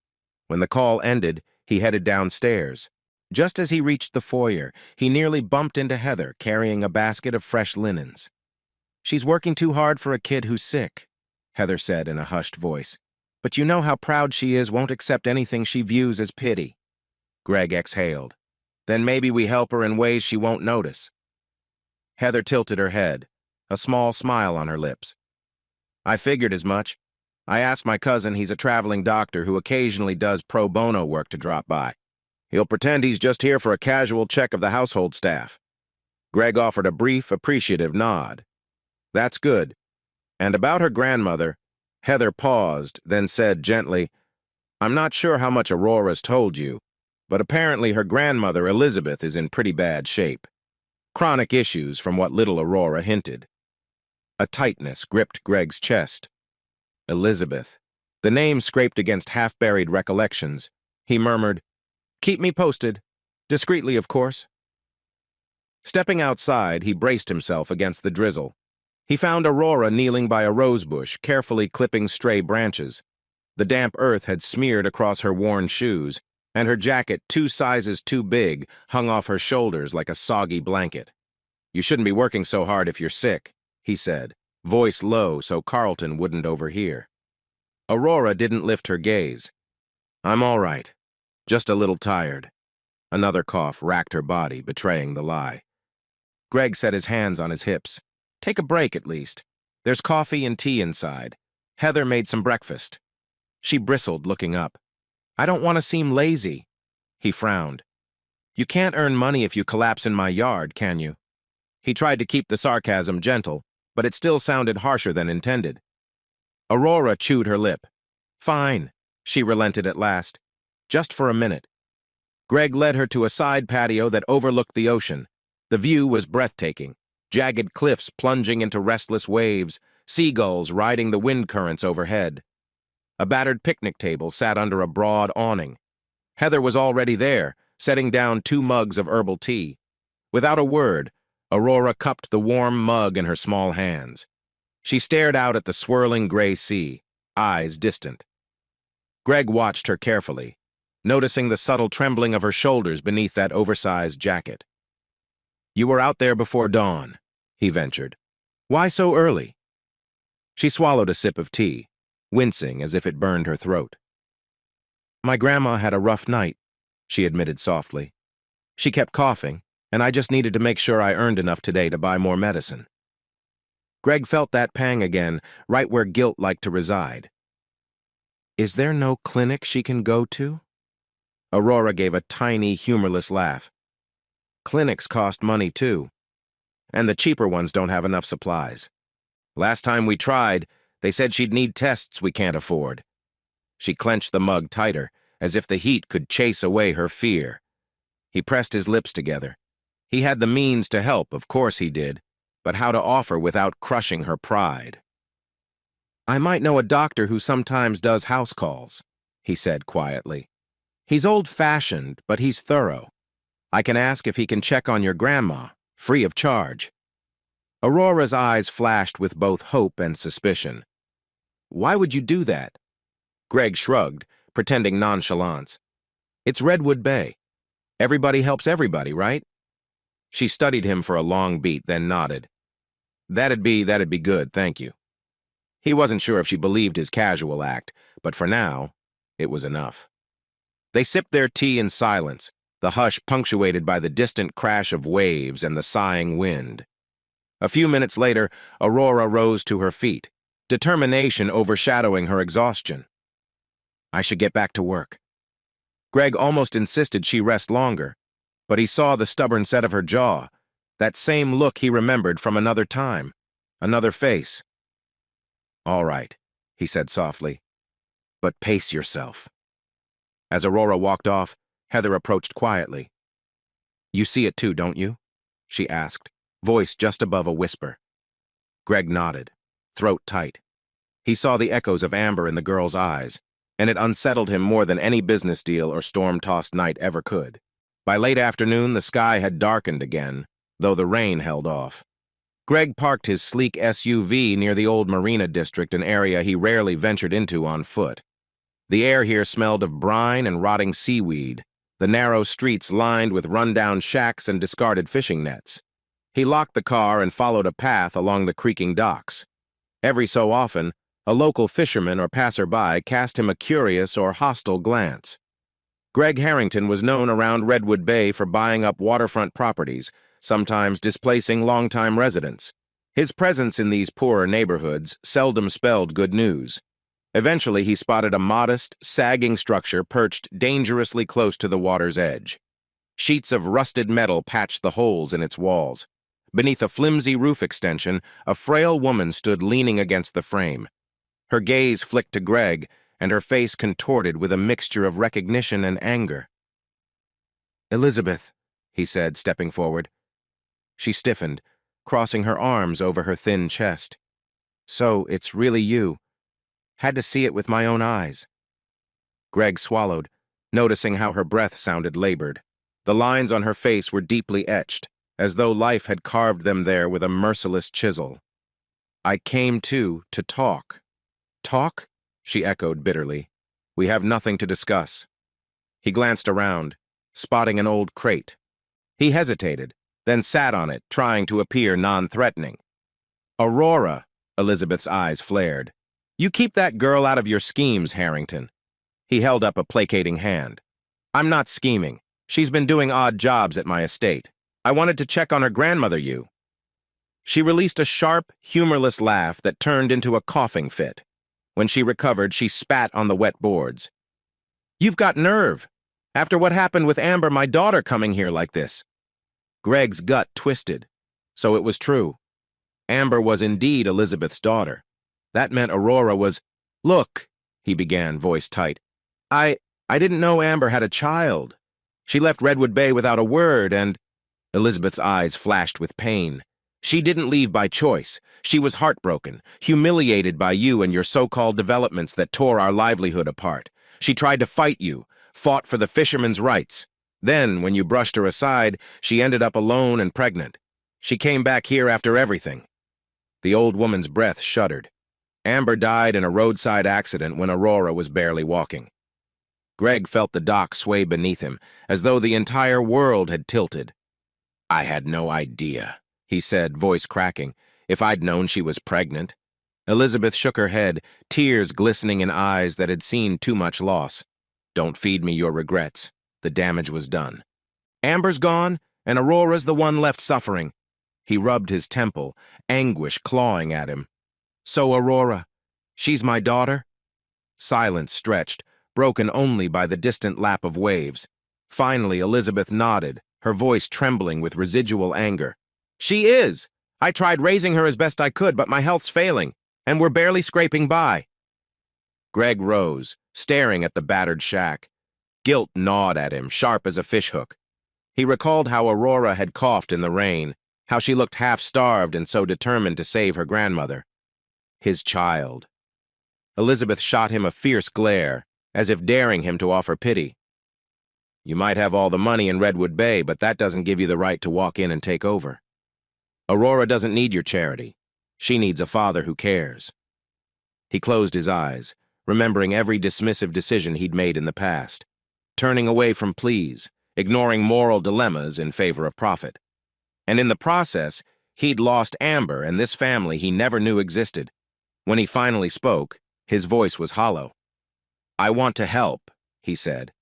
When the call ended, he headed downstairs. Just as he reached the foyer, he nearly bumped into Heather, carrying a basket of fresh linens. "She's working too hard for a kid who's sick," Heather said in a hushed voice. "But you know how proud she is, won't accept anything she views as pity." Greg exhaled. "Then maybe we help her in ways she won't notice." Heather tilted her head, a small smile on her lips. "I figured as much. I asked my cousin, he's a traveling doctor who occasionally does pro bono work, to drop by. He'll pretend he's just here for a casual check of the household staff." Greg offered a brief, appreciative nod. "That's good. And about her grandmother," Heather paused, then said gently, "I'm not sure how much Aurora's told you, but apparently her grandmother, Elizabeth, is in pretty bad shape. Chronic issues, from what little Aurora hinted." A tightness gripped Greg's chest. Elizabeth. The name scraped against half-buried recollections. He murmured, "Keep me posted. Discreetly, of course." Stepping outside, he braced himself against the drizzle. He found Aurora kneeling by a rosebush, carefully clipping stray branches. The damp earth had smeared across her worn shoes, and her jacket, 2 sizes too big, hung off her shoulders like a soggy blanket. "You shouldn't be working so hard if you're sick," he said, voice low so Carlton wouldn't overhear. Aurora didn't lift her gaze. "I'm all right. Just a little tired." Another cough racked her body, betraying the lie. Greg set his hands on his hips. "Take a break, at least. There's coffee and tea inside. Heather made some breakfast." She bristled, looking up. "I don't want to seem lazy." He frowned. "You can't earn money if you collapse in my yard, can you?" He tried to keep the sarcasm gentle, but it still sounded harsher than intended. Aurora chewed her lip. "Fine," she relented at last. "Just for a minute." Greg led her to a side patio that overlooked the ocean. The view was breathtaking. Jagged cliffs plunging into restless waves, seagulls riding the wind currents overhead. A battered picnic table sat under a broad awning. Heather was already there, setting down 2 mugs of herbal tea. Without a word, Aurora cupped the warm mug in her small hands. She stared out at the swirling gray sea, eyes distant. Greg watched her carefully, noticing the subtle trembling of her shoulders beneath that oversized jacket. "You were out there before dawn," he ventured. "Why so early?" She swallowed a sip of tea, wincing as if it burned her throat. "My grandma had a rough night," she admitted softly. "She kept coughing, and I just needed to make sure I earned enough today to buy more medicine." Greg felt that pang again, right where guilt liked to reside. "Is there no clinic she can go to?" Aurora gave a tiny, humorless laugh. "Clinics cost money, too. And the cheaper ones don't have enough supplies. Last time we tried, they said she'd need tests we can't afford." She clenched the mug tighter, as if the heat could chase away her fear. He pressed his lips together. He had the means to help, of course he did, but how to offer without crushing her pride. "I might know a doctor who sometimes does house calls," he said quietly. "He's old-fashioned, but he's thorough. I can ask if he can check on your grandma, free of charge." Aurora's eyes flashed with both hope and suspicion. "Why would you do that?" Greg shrugged, pretending nonchalance. "It's Redwood Bay. Everybody helps everybody, right?" She studied him for a long beat, then nodded. That'd be good, thank you." He wasn't sure if she believed his casual act, but for now, it was enough. They sipped their tea in silence, the hush punctuated by the distant crash of waves and the sighing wind. A few minutes later, Aurora rose to her feet, determination overshadowing her exhaustion. I should get back to work. Greg almost insisted she rest longer, but he saw the stubborn set of her jaw, that same look he remembered from another time, another face. All right, he said softly, but pace yourself. As Aurora walked off, Heather approached quietly. You see it too, don't you? She asked, voice just above a whisper. Greg nodded, throat tight. He saw the echoes of Amber in the girl's eyes, and it unsettled him more than any business deal or storm-tossed night ever could. By late afternoon, the sky had darkened again, though the rain held off. Greg parked his sleek SUV near the old Marina District, an area he rarely ventured into on foot. The air here smelled of brine and rotting seaweed, the narrow streets lined with run-down shacks and discarded fishing nets. He locked the car and followed a path along the creaking docks. Every so often, a local fisherman or passerby cast him a curious or hostile glance. Greg Harrington was known around Redwood Bay for buying up waterfront properties, sometimes displacing longtime residents. His presence in these poorer neighborhoods seldom spelled good news. Eventually, he spotted a modest, sagging structure perched dangerously close to the water's edge. Sheets of rusted metal patched the holes in its walls. Beneath a flimsy roof extension, a frail woman stood leaning against the frame. Her gaze flicked to Greg, and her face contorted with a mixture of recognition and anger. Elizabeth, he said, stepping forward. She stiffened, crossing her arms over her thin chest. So, it's really you. Had to see it with my own eyes. Greg swallowed, noticing how her breath sounded labored. The lines on her face were deeply etched, as though life had carved them there with a merciless chisel. I came to talk. Talk? She echoed bitterly. We have nothing to discuss. He glanced around, spotting an old crate. He hesitated, then sat on it, trying to appear non-threatening. Aurora, Elizabeth's eyes flared. You keep that girl out of your schemes, Harrington. He held up a placating hand. I'm not scheming. She's been doing odd jobs at my estate. I wanted to check on her grandmother, you. She released a sharp, humorless laugh that turned into a coughing fit. When she recovered, she spat on the wet boards. You've got nerve. After what happened with Amber, my daughter coming here like this. Greg's gut twisted. So it was true. Amber was indeed Elizabeth's daughter. That meant Aurora was... Look, he began, voice tight. I didn't know Amber had a child. She left Redwood Bay without a word, and... Elizabeth's eyes flashed with pain. She didn't leave by choice. She was heartbroken, humiliated by you and your so-called developments that tore our livelihood apart. She tried to fight you, fought for the fishermen's rights. Then, when you brushed her aside, she ended up alone and pregnant. She came back here after everything. The old woman's breath shuddered. Amber died in a roadside accident when Aurora was barely walking. Greg felt the dock sway beneath him, as though the entire world had tilted. I had no idea, he said, voice cracking. If I'd known she was pregnant. Elizabeth shook her head, tears glistening in eyes that had seen too much loss. Don't feed me your regrets. The damage was done. Amber's gone, and Aurora's the one left suffering. He rubbed his temple, anguish clawing at him. So Aurora, she's my daughter? Silence stretched, broken only by the distant lap of waves. Finally, Elizabeth nodded, her voice trembling with residual anger. She is! I tried raising her as best I could, but my health's failing, and we're barely scraping by. Greg rose, staring at the battered shack. Guilt gnawed at him, sharp as a fishhook. He recalled how Aurora had coughed in the rain, how she looked half-starved and so determined to save her grandmother. His child. Elizabeth shot him a fierce glare, as if daring him to offer pity. You might have all the money in Redwood Bay, but that doesn't give you the right to walk in and take over. Aurora doesn't need your charity. She needs a father who cares. He closed his eyes, remembering every dismissive decision he'd made in the past, turning away from pleas, ignoring moral dilemmas in favor of profit. And in the process, he'd lost Amber and this family he never knew existed. When he finally spoke, his voice was hollow. I want to help, he said.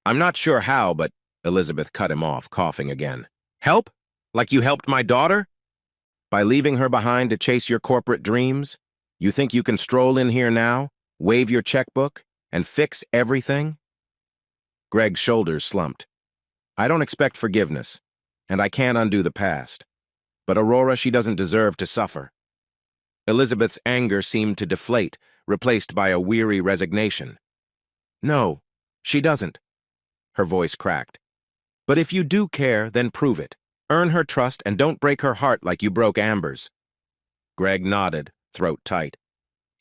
I'm not sure how, but Elizabeth cut him off, coughing again. Help? Like you helped my daughter? By leaving her behind to chase your corporate dreams? You think you can stroll in here now, wave your checkbook, and fix everything? Greg's shoulders slumped. I don't expect forgiveness, and I can't undo the past. But Aurora, she doesn't deserve to suffer. Elizabeth's anger seemed to deflate, replaced by a weary resignation. No, she doesn't. Her voice cracked. But if you do care, then prove it. Earn her trust and don't break her heart like you broke Amber's. Greg nodded, throat tight.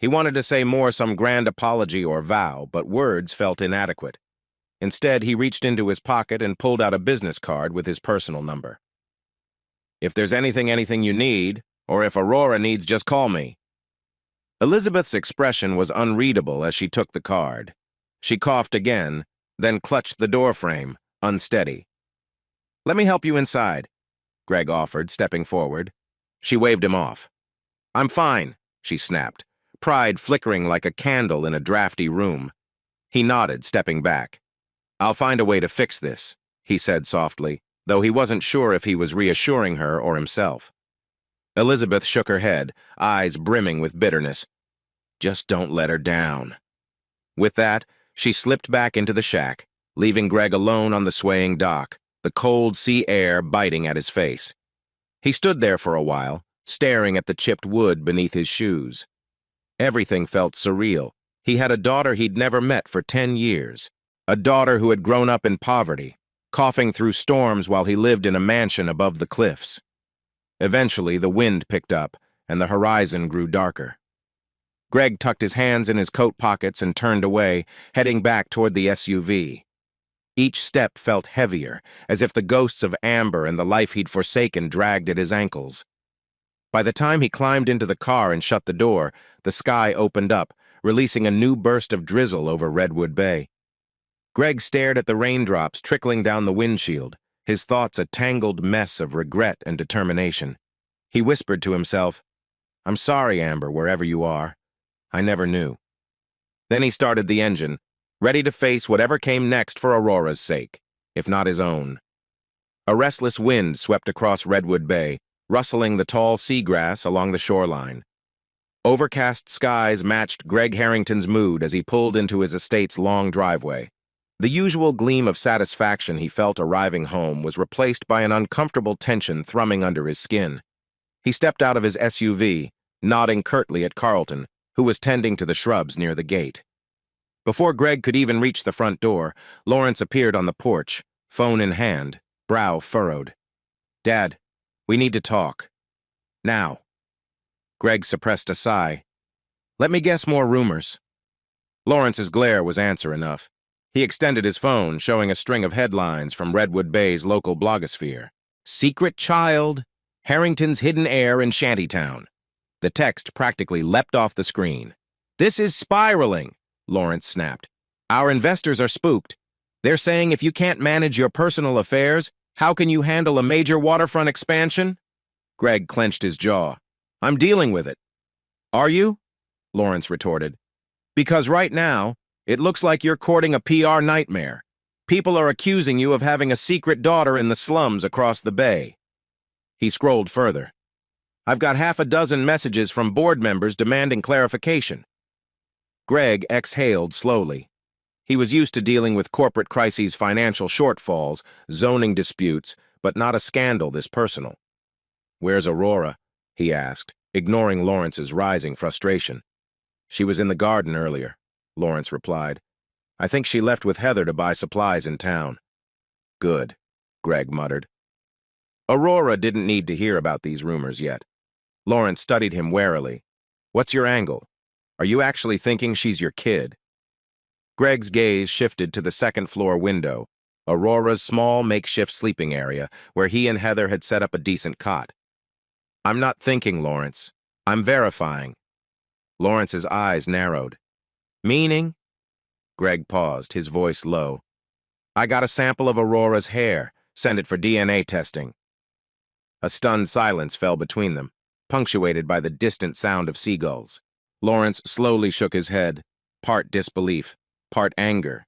He wanted to say more, some grand apology or vow, but words felt inadequate. Instead, he reached into his pocket and pulled out a business card with his personal number. If there's anything you need, or if Aurora needs, just call me. Elizabeth's expression was unreadable as she took the card. She coughed again, then clutched the doorframe, unsteady. Let me help you inside, Greg offered, stepping forward. She waved him off. I'm fine, she snapped, pride flickering like a candle in a drafty room. He nodded, stepping back. I'll find a way to fix this, he said softly, though he wasn't sure if he was reassuring her or himself. Elizabeth shook her head, eyes brimming with bitterness. Just don't let her down. With that, she slipped back into the shack, leaving Greg alone on the swaying dock, the cold sea air biting at his face. He stood there for a while, staring at the chipped wood beneath his shoes. Everything felt surreal. He had a daughter he'd never met for 10 years, a daughter who had grown up in poverty, coughing through storms while he lived in a mansion above the cliffs. Eventually, the wind picked up, and the horizon grew darker. Greg tucked his hands in his coat pockets and turned away, heading back toward the SUV. Each step felt heavier, as if the ghosts of Amber and the life he'd forsaken dragged at his ankles. By the time he climbed into the car and shut the door, the sky opened up, releasing a new burst of drizzle over Redwood Bay. Greg stared at the raindrops trickling down the windshield, his thoughts a tangled mess of regret and determination. He whispered to himself, I'm sorry, Amber, wherever you are. I never knew. Then he started the engine, ready to face whatever came next for Aurora's sake, if not his own. A restless wind swept across Redwood Bay, rustling the tall seagrass along the shoreline. Overcast skies matched Greg Harrington's mood as he pulled into his estate's long driveway. The usual gleam of satisfaction he felt arriving home was replaced by an uncomfortable tension thrumming under his skin. He stepped out of his SUV, nodding curtly at Carlton, who was tending to the shrubs near the gate. Before Greg could even reach the front door, Lawrence appeared on the porch, phone in hand, brow furrowed. Dad, we need to talk. Now. Greg suppressed a sigh. Let me guess more rumors. Lawrence's glare was answer enough. He extended his phone, showing a string of headlines from Redwood Bay's local blogosphere. Secret child, Harrington's hidden heir in Shantytown. The text practically leapt off the screen. This is spiraling, Lawrence snapped. Our investors are spooked. They're saying if you can't manage your personal affairs, how can you handle a major waterfront expansion? Greg clenched his jaw. I'm dealing with it. Are you? Lawrence retorted. Because right now, it looks like you're courting a PR nightmare. People are accusing you of having a secret daughter in the slums across the bay. He scrolled further. I've got half a dozen messages from board members demanding clarification. Greg exhaled slowly. He was used to dealing with corporate crises' financial shortfalls, zoning disputes, but not a scandal this personal. Where's Aurora? He asked, ignoring Lawrence's rising frustration. She was in the garden earlier, Lawrence replied. I think she left with Heather to buy supplies in town. Good, Greg muttered. Aurora didn't need to hear about these rumors yet. Lawrence studied him warily. What's your angle? Are you actually thinking she's your kid? Greg's gaze shifted to the second-floor window, Aurora's small makeshift sleeping area, where he and Heather had set up a decent cot. I'm not thinking, Lawrence. I'm verifying. Lawrence's eyes narrowed. Meaning? Greg paused, his voice low. I got a sample of Aurora's hair. Send it for DNA testing. A stunned silence fell between them, punctuated by the distant sound of seagulls. Lawrence slowly shook his head, part disbelief, part anger.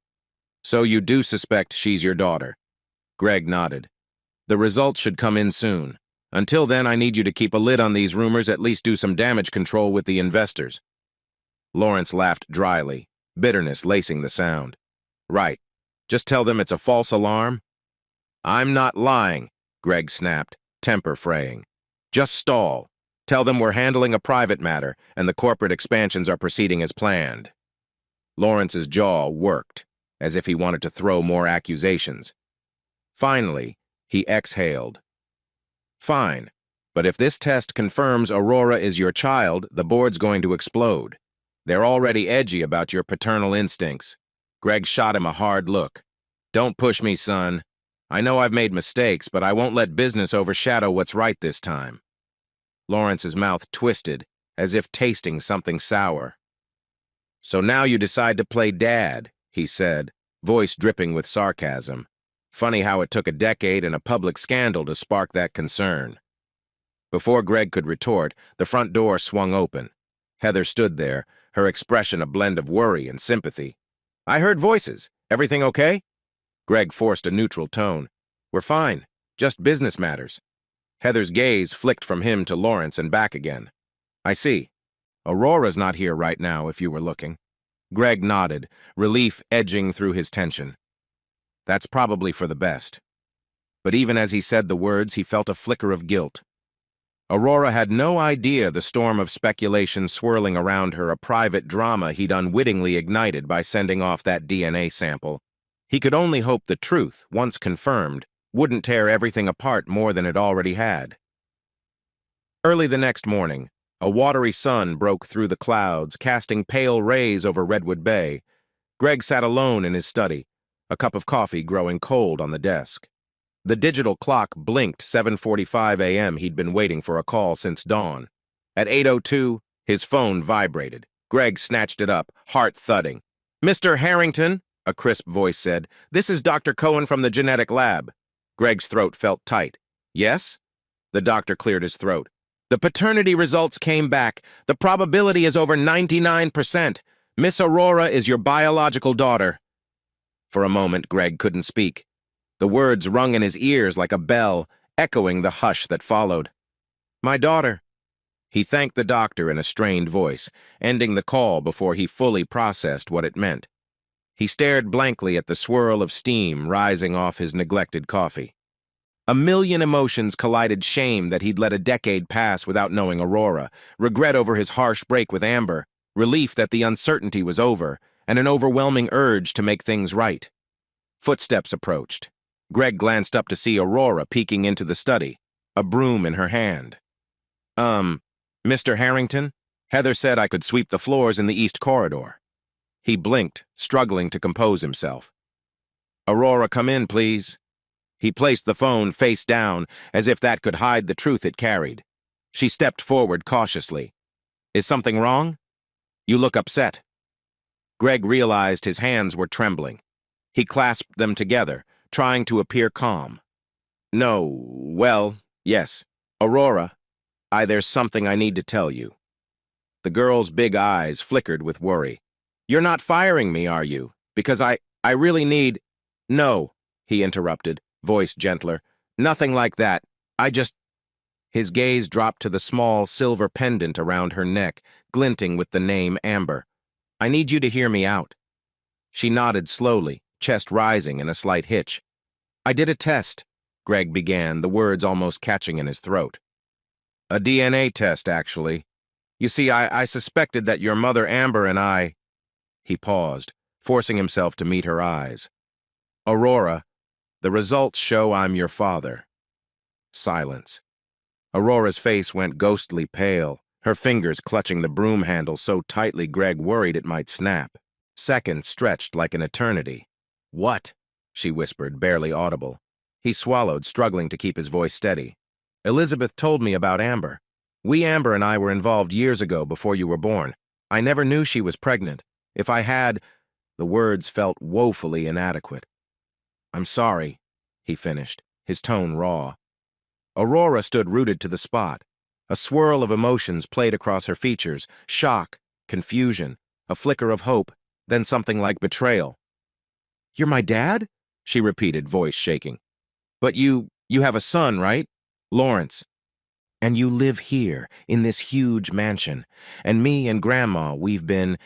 So you do suspect she's your daughter? Greg nodded. The results should come in soon. Until then, I need you to keep a lid on these rumors, at least do some damage control with the investors. Lawrence laughed dryly, bitterness lacing the sound. Right. Just tell them it's a false alarm? I'm not lying, Greg snapped, temper fraying. Just stall. Tell them we're handling a private matter, and the corporate expansions are proceeding as planned. Lawrence's jaw worked, as if he wanted to throw more accusations. Finally, he exhaled. Fine, but if this test confirms Aurora is your child, the board's going to explode. They're already edgy about your paternal instincts. Greg shot him a hard look. Don't push me, son. I know I've made mistakes, but I won't let business overshadow what's right this time. Lawrence's mouth twisted, as if tasting something sour. So now you decide to play dad, he said, voice dripping with sarcasm. Funny how it took a decade and a public scandal to spark that concern. Before Greg could retort, the front door swung open. Heather stood there, her expression a blend of worry and sympathy. I heard voices. Everything okay? Greg forced a neutral tone. We're fine. Just business matters. Heather's gaze flicked from him to Lawrence and back again. I see. Aurora's not here right now, if you were looking. Greg nodded, relief edging through his tension. That's probably for the best. But even as he said the words, he felt a flicker of guilt. Aurora had no idea the storm of speculation swirling around her a private drama he'd unwittingly ignited by sending off that DNA sample. He could only hope the truth, once confirmed, wouldn't tear everything apart more than it already had. Early the next morning, a watery sun broke through the clouds, casting pale rays over Redwood Bay. Greg sat alone in his study, a cup of coffee growing cold on the desk. The digital clock blinked 7:45 a.m. He'd been waiting for a call since dawn. At 8:02, his phone vibrated. Greg snatched it up, heart thudding. Mr. Harrington, a crisp voice said, this is Dr. Cohen from the genetic lab. Greg's throat felt tight. Yes? The doctor cleared his throat. The paternity results came back. The probability is over 99%. Miss Aurora is your biological daughter. For a moment, Greg couldn't speak. The words rung in his ears like a bell, echoing the hush that followed. My daughter. He thanked the doctor in a strained voice, ending the call before he fully processed what it meant. He stared blankly at the swirl of steam rising off his neglected coffee. A million emotions collided: shame that he'd let a decade pass without knowing Aurora, regret over his harsh break with Amber, relief that the uncertainty was over, and an overwhelming urge to make things right. Footsteps approached. Greg glanced up to see Aurora peeking into the study, a broom in her hand. Mr. Harrington? Heather said I could sweep the floors in the East Corridor. He blinked, struggling to compose himself. Aurora, come in, please. He placed the phone face down, as if that could hide the truth it carried. She stepped forward cautiously. Is something wrong? You look upset. Greg realized his hands were trembling. He clasped them together, trying to appear calm. No, well, yes. Aurora, there's something I need to tell you. The girl's big eyes flickered with worry. You're not firing me, are you? Because I really need... No, he interrupted, voice gentler. Nothing like that. His gaze dropped to the small silver pendant around her neck, glinting with the name Amber. I need you to hear me out. She nodded slowly, chest rising in a slight hitch. I did a test, Greg began, the words almost catching in his throat. A DNA test, actually. You see, I suspected that your mother Amber and I... He paused, forcing himself to meet her eyes. Aurora, the results show I'm your father. Silence. Aurora's face went ghostly pale, her fingers clutching the broom handle so tightly Greg worried it might snap. Seconds stretched like an eternity. What? She whispered, barely audible. He swallowed, struggling to keep his voice steady. Elizabeth told me about Amber. Amber and I were involved years ago before you were born. I never knew she was pregnant. If I had... The words felt woefully inadequate. I'm sorry, he finished, his tone raw. Aurora stood rooted to the spot. A swirl of emotions played across her features, shock, confusion, a flicker of hope, then something like betrayal. You're my dad? She repeated, voice shaking. But you have a son, right? Lawrence. And you live here, in this huge mansion. And me and Grandma, we've been.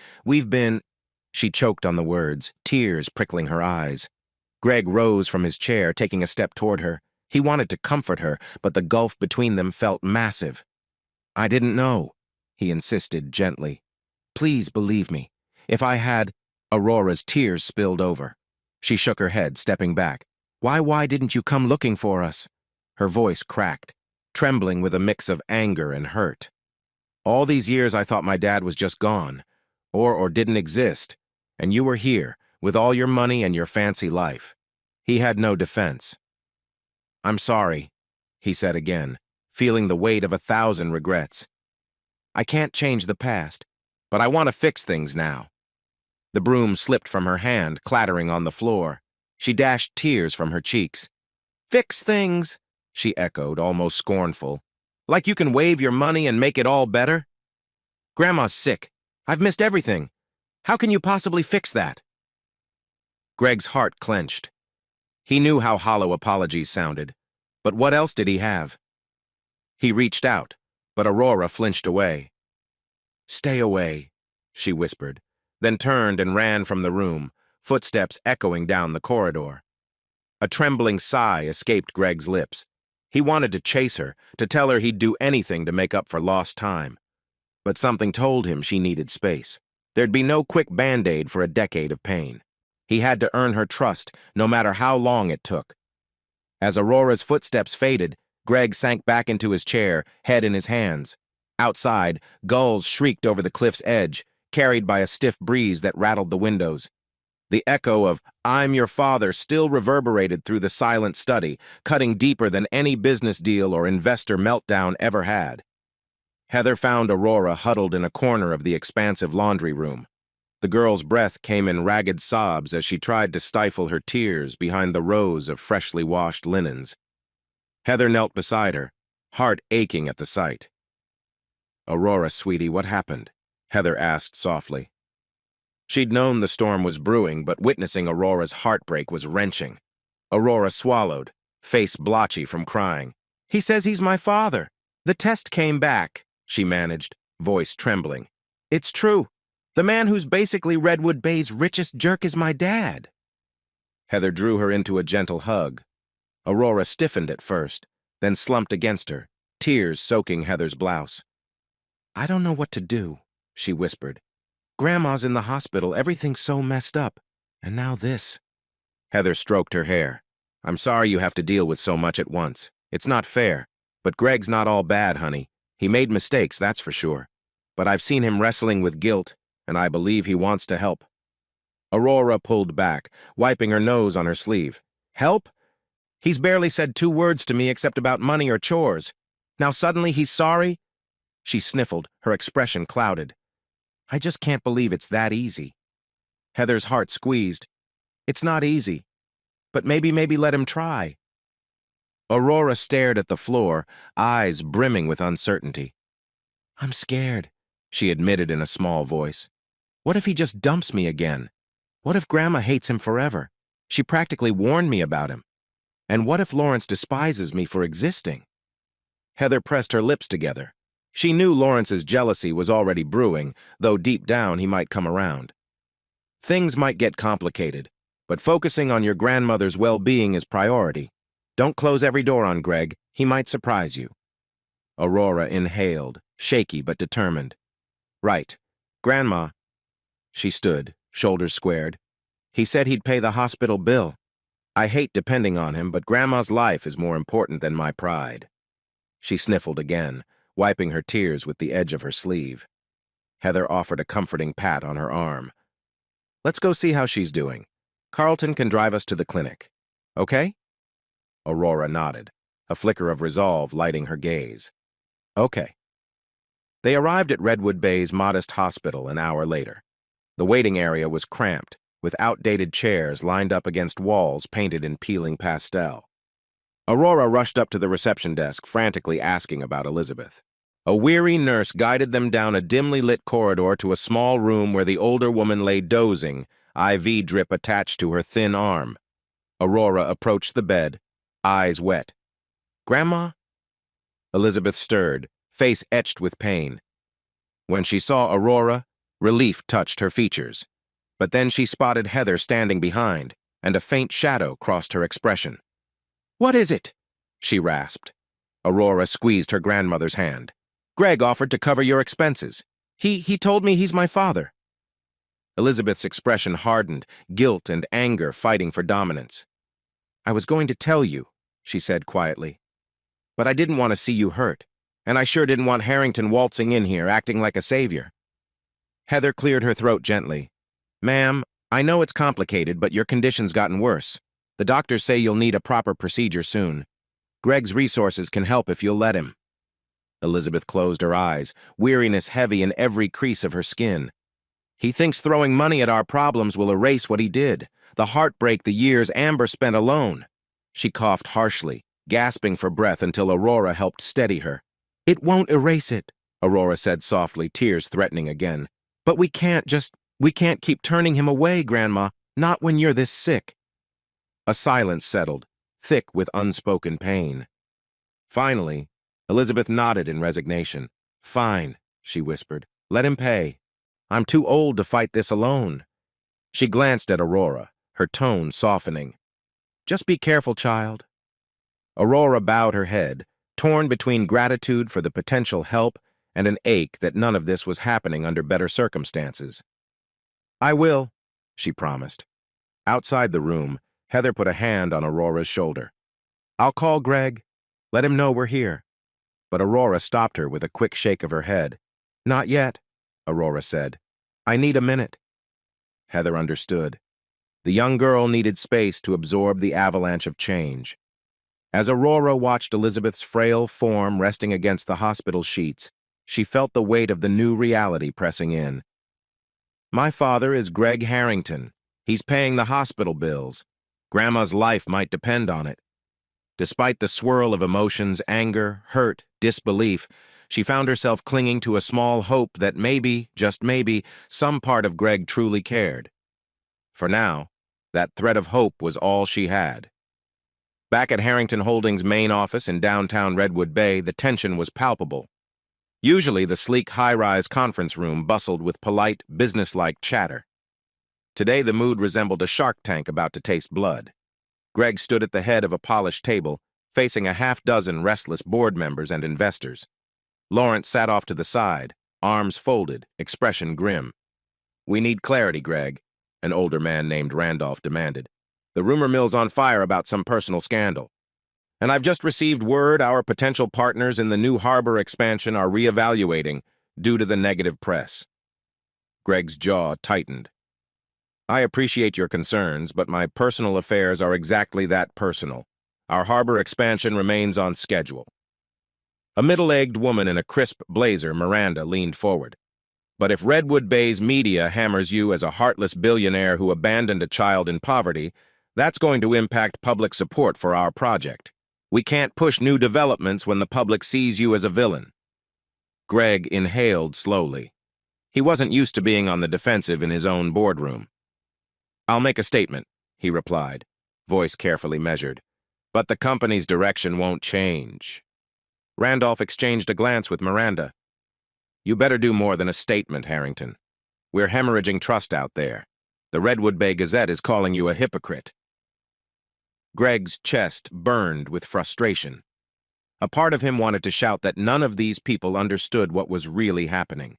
She choked on the words, tears prickling her eyes. Greg rose from his chair, taking a step toward her. He wanted to comfort her, but the gulf between them felt massive. I didn't know, he insisted gently. Please believe me. If I had... Aurora's tears spilled over. She shook her head, stepping back. Why didn't you come looking for us? Her voice cracked, trembling with a mix of anger and hurt. All these years I thought my dad was just gone, or didn't exist, and you were here, with all your money and your fancy life. He had no defense. I'm sorry, he said again, feeling the weight of 1,000 regrets. I can't change the past, but I want to fix things now. The broom slipped from her hand, clattering on the floor. She dashed tears from her cheeks. Fix things, she echoed, almost scornful. Like you can wave your money and make it all better? Grandma's sick. I've missed everything. How can you possibly fix that? Greg's heart clenched. He knew how hollow apologies sounded, but what else did he have? He reached out, but Aurora flinched away. Stay away, she whispered, then turned and ran from the room, footsteps echoing down the corridor. A trembling sigh escaped Greg's lips. He wanted to chase her, to tell her he'd do anything to make up for lost time. But something told him she needed space. There'd be no quick band-aid for a decade of pain. He had to earn her trust, no matter how long it took. As Aurora's footsteps faded, Greg sank back into his chair, head in his hands. Outside, gulls shrieked over the cliff's edge, carried by a stiff breeze that rattled the windows. The echo of, "I'm your father," still reverberated through the silent study, cutting deeper than any business deal or investor meltdown ever had. Heather found Aurora huddled in a corner of the expansive laundry room. The girl's breath came in ragged sobs as she tried to stifle her tears behind the rows of freshly washed linens. Heather knelt beside her, heart aching at the sight. "Aurora, sweetie, what happened?" Heather asked softly. She'd known the storm was brewing, but witnessing Aurora's heartbreak was wrenching. Aurora swallowed, face blotchy from crying. "He says he's my father. The test came back," she managed, voice trembling. "It's true. The man who's basically Redwood Bay's richest jerk is my dad." Heather drew her into a gentle hug. Aurora stiffened at first, then slumped against her, tears soaking Heather's blouse. "I don't know what to do," she whispered. "Grandma's in the hospital, everything's so messed up. And now this." Heather stroked her hair. "I'm sorry you have to deal with so much at once. It's not fair. But Greg's not all bad, honey. He made mistakes, that's for sure. But I've seen him wrestling with guilt, and I believe he wants to help." Aurora pulled back, wiping her nose on her sleeve. "Help? He's barely said 2 words to me except about money or chores. Now suddenly he's sorry?" She sniffled, her expression clouded. "I just can't believe it's that easy." Heather's heart squeezed. "It's not easy. But maybe let him try." Aurora stared at the floor, eyes brimming with uncertainty. "I'm scared," she admitted in a small voice. "What if he just dumps me again? What if Grandma hates him forever? She practically warned me about him. And what if Lawrence despises me for existing?" Heather pressed her lips together. She knew Lawrence's jealousy was already brewing, though deep down he might come around. Things might get complicated, but focusing on your grandmother's well-being is priority. Don't close every door on Greg. He might surprise you. Aurora inhaled, shaky but determined. "Right. Grandma." She stood, shoulders squared. "He said he'd pay the hospital bill. I hate depending on him, but Grandma's life is more important than my pride." She sniffled again, wiping her tears with the edge of her sleeve. Heather offered a comforting pat on her arm. "Let's go see how she's doing. Carlton can drive us to the clinic. Okay?" Aurora nodded, a flicker of resolve lighting her gaze. "Okay." They arrived at Redwood Bay's modest hospital an hour later. The waiting area was cramped, with outdated chairs lined up against walls painted in peeling pastel. Aurora rushed up to the reception desk, frantically asking about Elizabeth. A weary nurse guided them down a dimly lit corridor to a small room where the older woman lay dozing, IV drip attached to her thin arm. Aurora approached the bed, eyes wet. "Grandma?" Elizabeth stirred, face etched with pain. When she saw Aurora, relief touched her features. But then she spotted Heather standing behind, and a faint shadow crossed her expression. "What is it?" she rasped. Aurora squeezed her grandmother's hand. "Greg offered to cover your expenses. He told me he's my father." Elizabeth's expression hardened, guilt and anger fighting for dominance. "I was going to tell you," she said quietly. "But I didn't want to see you hurt, and I sure didn't want Harrington waltzing in here acting like a savior." Heather cleared her throat gently. "Ma'am, I know it's complicated, but your condition's gotten worse. The doctors say you'll need a proper procedure soon. Greg's resources can help if you'll let him." Elizabeth closed her eyes, weariness heavy in every crease of her skin. "He thinks throwing money at our problems will erase what he did, the heartbreak, the years Amber spent alone." She coughed harshly, gasping for breath until Aurora helped steady her. "It won't erase it," Aurora said softly, tears threatening again. "But we can't keep turning him away, Grandma, not when you're this sick." A silence settled, thick with unspoken pain. Finally, Elizabeth nodded in resignation. "Fine," she whispered. "Let him pay. I'm too old to fight this alone." She glanced at Aurora, her tone softening. "Just be careful, child." Aurora bowed her head, torn between gratitude for the potential help and an ache that none of this was happening under better circumstances. "I will," she promised. Outside the room, Heather put a hand on Aurora's shoulder. "I'll call Greg. Let him know we're here." But Aurora stopped her with a quick shake of her head. "Not yet," Aurora said. "I need a minute." Heather understood. The young girl needed space to absorb the avalanche of change. As Aurora watched Elizabeth's frail form resting against the hospital sheets, she felt the weight of the new reality pressing in. "My father is Greg Harrington. He's paying the hospital bills. Grandma's life might depend on it." Despite the swirl of emotions, anger, hurt, disbelief, she found herself clinging to a small hope that maybe, just maybe, some part of Greg truly cared. For now, that thread of hope was all she had. Back at Harrington Holdings' main office in downtown Redwood Bay, the tension was palpable. Usually, the sleek high-rise conference room bustled with polite, businesslike chatter. Today, the mood resembled a shark tank about to taste blood. Greg stood at the head of a polished table, facing a half-dozen restless board members and investors. Lawrence sat off to the side, arms folded, expression grim. "We need clarity, Greg," an older man named Randolph demanded. "The rumor mill's on fire about some personal scandal. And I've just received word our potential partners in the new harbor expansion are reevaluating due to the negative press." Greg's jaw tightened. "I appreciate your concerns, but my personal affairs are exactly that personal. Our harbor expansion remains on schedule." A middle-aged woman in a crisp blazer, Miranda, leaned forward. "But if Redwood Bay's media hammers you as a heartless billionaire who abandoned a child in poverty, that's going to impact public support for our project. We can't push new developments when the public sees you as a villain." Greg inhaled slowly. He wasn't used to being on the defensive in his own boardroom. "I'll make a statement," he replied, voice carefully measured. "But the company's direction won't change." Randolph exchanged a glance with Miranda. "You better do more than a statement, Harrington. We're hemorrhaging trust out there. The Redwood Bay Gazette is calling you a hypocrite." Greg's chest burned with frustration. A part of him wanted to shout that none of these people understood what was really happening.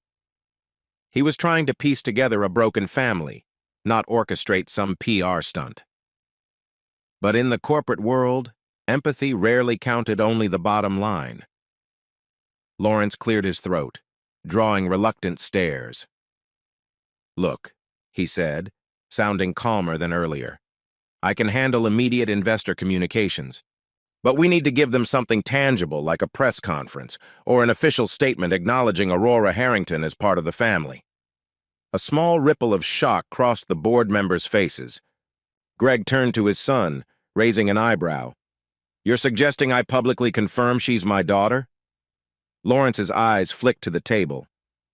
He was trying to piece together a broken family, not orchestrate some PR stunt. But in the corporate world, empathy rarely counted only the bottom line. Lawrence cleared his throat, drawing reluctant stares. "Look," he said, sounding calmer than earlier. "I can handle immediate investor communications. But we need to give them something tangible like a press conference or an official statement acknowledging Aurora Harrington as part of the family." A small ripple of shock crossed the board members' faces. Greg turned to his son, raising an eyebrow. "You're suggesting I publicly confirm she's my daughter?" Lawrence's eyes flicked to the table.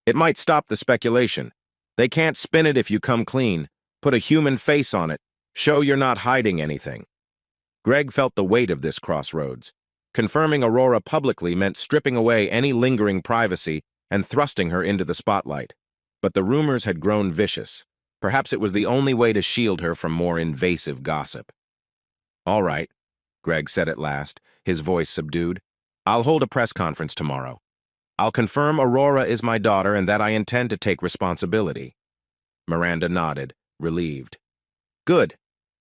"It might stop the speculation. They can't spin it if you come clean. Put a human face on it. Show you're not hiding anything." Greg felt the weight of this crossroads. Confirming Aurora publicly meant stripping away any lingering privacy and thrusting her into the spotlight. But the rumors had grown vicious. Perhaps it was the only way to shield her from more invasive gossip. "All right," Greg said at last, his voice subdued. "I'll hold a press conference tomorrow. I'll confirm Aurora is my daughter and that I intend to take responsibility." Miranda nodded, relieved. "Good.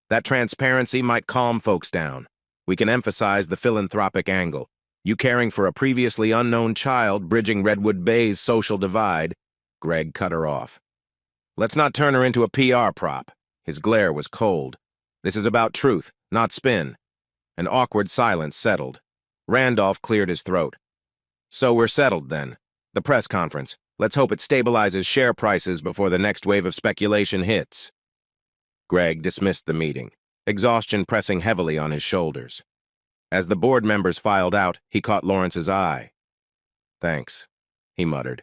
That transparency might calm folks down. We can emphasize the philanthropic angle. You caring for a previously unknown child bridging Redwood Bay's social divide." Greg cut her off. "Let's not turn her into a PR prop." His glare was cold. "This is about truth, not spin." An awkward silence settled. Randolph cleared his throat. "So we're settled, then. The press conference. Let's hope it stabilizes share prices before the next wave of speculation hits." Greg dismissed the meeting, exhaustion pressing heavily on his shoulders. As the board members filed out, he caught Lawrence's eye. "Thanks," he muttered,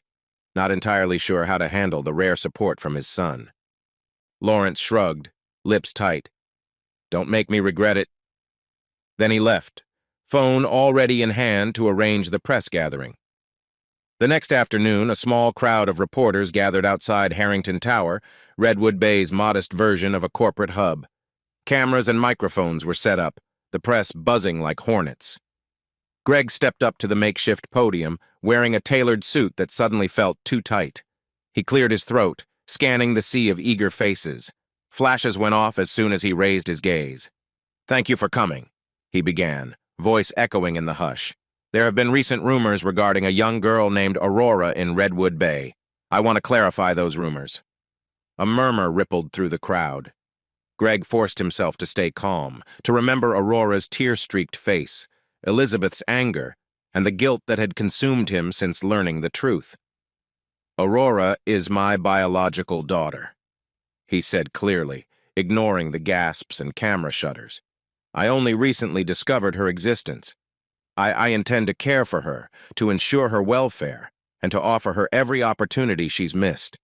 not entirely sure how to handle the rare support from his son. Lawrence shrugged, lips tight. "Don't make me regret it." Then he left, phone already in hand to arrange the press gathering. The next afternoon, a small crowd of reporters gathered outside Harrington Tower, Redwood Bay's modest version of a corporate hub. Cameras and microphones were set up, the press buzzing like hornets. Greg stepped up to the makeshift podium, wearing a tailored suit that suddenly felt too tight. He cleared his throat, scanning the sea of eager faces. Flashes went off as soon as he raised his gaze. "Thank you for coming," he began, voice echoing in the hush. "There have been recent rumors regarding a young girl named Aurora in Redwood Bay. I want to clarify those rumors." A murmur rippled through the crowd. Greg forced himself to stay calm, to remember Aurora's tear-streaked face, Elizabeth's anger, and the guilt that had consumed him since learning the truth. "Aurora is my biological daughter," he said clearly, ignoring the gasps and camera shutters. "I only recently discovered her existence. I intend to care for her, to ensure her welfare, and to offer her every opportunity she's missed."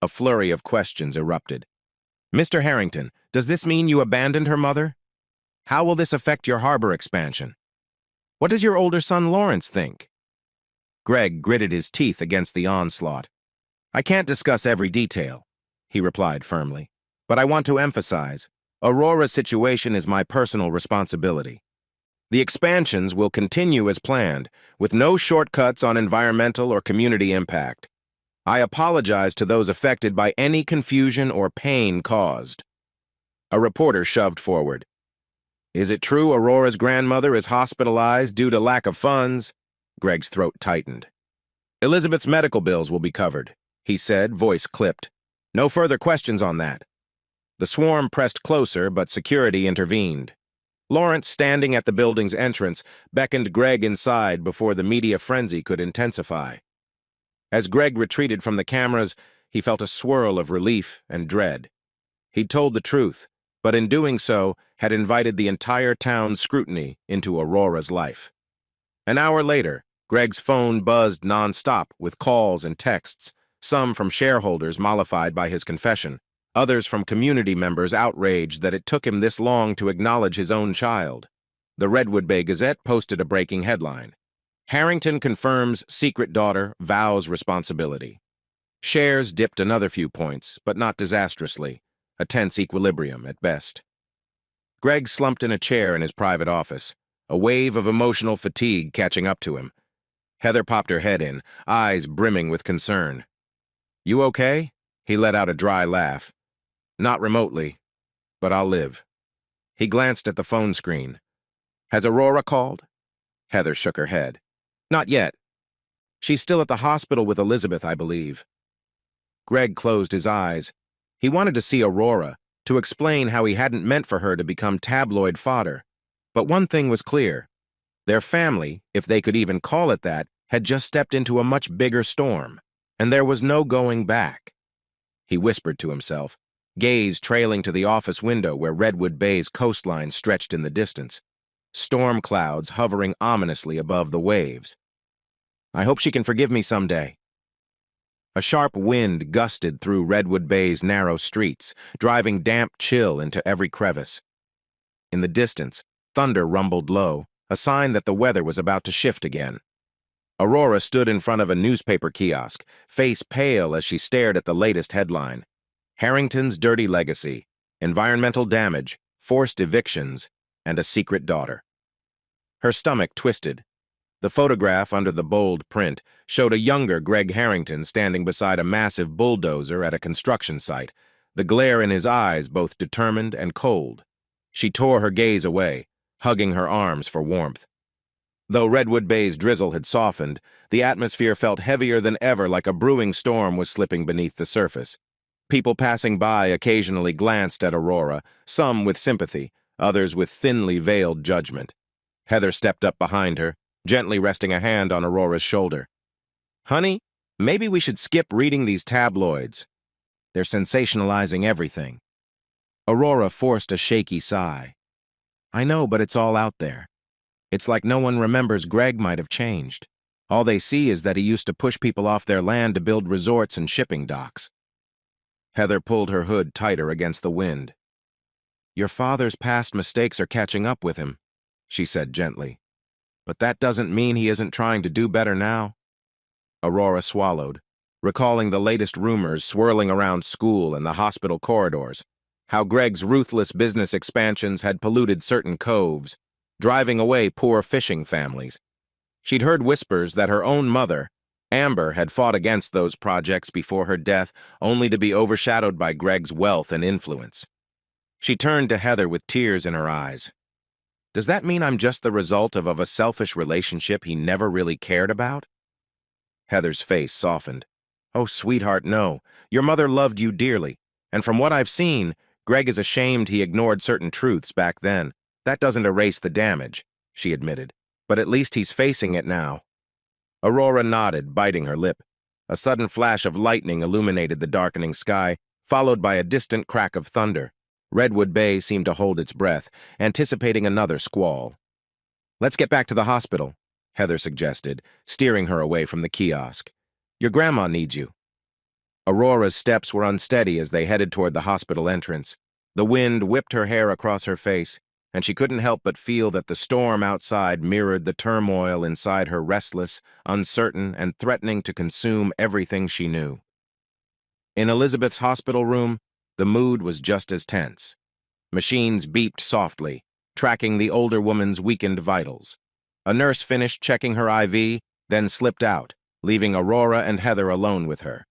A flurry of questions erupted. "Mr. Harrington, does this mean you abandoned her mother? How will this affect your harbor expansion? What does your older son Lawrence think?" Greg gritted his teeth against the onslaught. "I can't discuss every detail," he replied firmly, "but I want to emphasize, Aurora's situation is my personal responsibility. The expansions will continue as planned, with no shortcuts on environmental or community impact. I apologize to those affected by any confusion or pain caused." A reporter shoved forward. "Is it true Aurora's grandmother is hospitalized due to lack of funds?" Greg's throat tightened. "Elizabeth's medical bills will be covered," he said, voice clipped. "No further questions on that." The swarm pressed closer, but security intervened. Lawrence, standing at the building's entrance, beckoned Greg inside before the media frenzy could intensify. As Greg retreated from the cameras, he felt a swirl of relief and dread. He'd told the truth, but in doing so, had invited the entire town's scrutiny into Aurora's life. An hour later, Greg's phone buzzed nonstop with calls and texts, some from shareholders mollified by his confession, others from community members outraged that it took him this long to acknowledge his own child. The Redwood Bay Gazette posted a breaking headline. "Harrington confirms secret daughter vows responsibility." Shares dipped another few points, but not disastrously, a tense equilibrium at best. Greg slumped in a chair in his private office, a wave of emotional fatigue catching up to him. Heather popped her head in, eyes brimming with concern. "You okay?" He let out a dry laugh. "Not remotely, but I'll live." He glanced at the phone screen. "Has Aurora called?" Heather shook her head. "Not yet. She's still at the hospital with Elizabeth, I believe." Greg closed his eyes. He wanted to see Aurora, to explain how he hadn't meant for her to become tabloid fodder. But one thing was clear. Their family, if they could even call it that, had just stepped into a much bigger storm, and there was no going back. He whispered to himself, gaze trailing to the office window where Redwood Bay's coastline stretched in the distance, storm clouds hovering ominously above the waves. "I hope she can forgive me someday." A sharp wind gusted through Redwood Bay's narrow streets, driving damp chill into every crevice. In the distance, Thunder rumbled low, a sign that the weather was about to shift again. Aurora stood in front of a newspaper kiosk, face pale as she stared at the latest headline. Harrington's dirty legacy, environmental damage, forced evictions, and a secret daughter. Her stomach twisted. The photograph under the bold print showed a younger Greg Harrington standing beside a massive bulldozer at a construction site, the glare in his eyes both determined and cold. She tore her gaze away, hugging her arms for warmth. Though Redwood Bay's drizzle had softened, the atmosphere felt heavier than ever, like a brewing storm was slipping beneath the surface. People passing by occasionally glanced at Aurora, some with sympathy, others with thinly veiled judgment. Heather stepped up behind her, gently resting a hand on Aurora's shoulder. "Honey, maybe we should skip reading these tabloids. They're sensationalizing everything." Aurora forced a shaky sigh. "I know, but it's all out there. It's like no one remembers Greg might have changed. All they see is that he used to push people off their land to build resorts and shipping docks." Heather pulled her hood tighter against the wind. "Your father's past mistakes are catching up with him," she said gently. "But that doesn't mean he isn't trying to do better now." Aurora swallowed, recalling the latest rumors swirling around school and the hospital corridors, how Greg's ruthless business expansions had polluted certain coves, driving away poor fishing families. She'd heard whispers that her own mother, Amber, had fought against those projects before her death, only to be overshadowed by Greg's wealth and influence. She turned to Heather with tears in her eyes. "Does that mean I'm just the result of a selfish relationship he never really cared about?" Heather's face softened. "Oh, sweetheart, no. Your mother loved you dearly, and from what I've seen, Greg is ashamed he ignored certain truths back then. That doesn't erase the damage," she admitted, "but at least he's facing it now." Aurora nodded, biting her lip. A sudden flash of lightning illuminated the darkening sky, followed by a distant crack of thunder. Redwood Bay seemed to hold its breath, anticipating another squall. "Let's get back to the hospital," Heather suggested, steering her away from the kiosk. "Your grandma needs you." Aurora's steps were unsteady as they headed toward the hospital entrance. The wind whipped her hair across her face, and she couldn't help but feel that the storm outside mirrored the turmoil inside her, restless, uncertain, and threatening to consume everything she knew. In Elizabeth's hospital room, the mood was just as tense. Machines beeped softly, tracking the older woman's weakened vitals. A nurse finished checking her IV, then slipped out, leaving Aurora and Heather alone with her.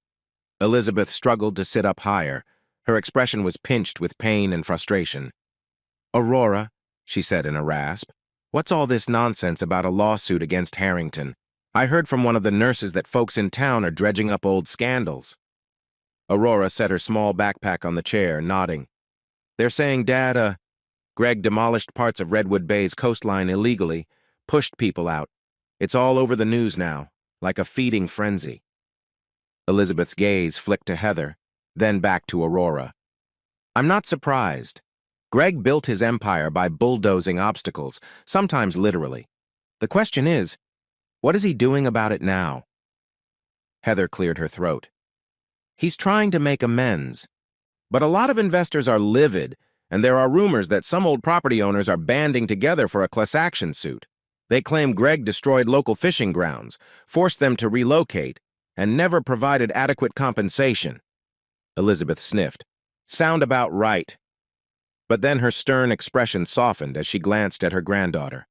Elizabeth struggled to sit up higher. Her expression was pinched with pain and frustration. "Aurora," she said in a rasp, "what's all this nonsense about a lawsuit against Harrington? I heard from one of the nurses that folks in town are dredging up old scandals." Aurora set her small backpack on the chair, nodding. "They're saying Greg demolished parts of Redwood Bay's coastline illegally, pushed people out. It's all over the news now, like a feeding frenzy." Elizabeth's gaze flicked to Heather, then back to Aurora. "I'm not surprised. Greg built his empire by bulldozing obstacles, sometimes literally. The question is, what is he doing about it now?" Heather cleared her throat. "He's trying to make amends. But a lot of investors are livid, and there are rumors that some old property owners are banding together for a class action suit. They claim Greg destroyed local fishing grounds, forced them to relocate, and never provided adequate compensation." Elizabeth sniffed. "Sound about right." But then her stern expression softened as she glanced at her granddaughter.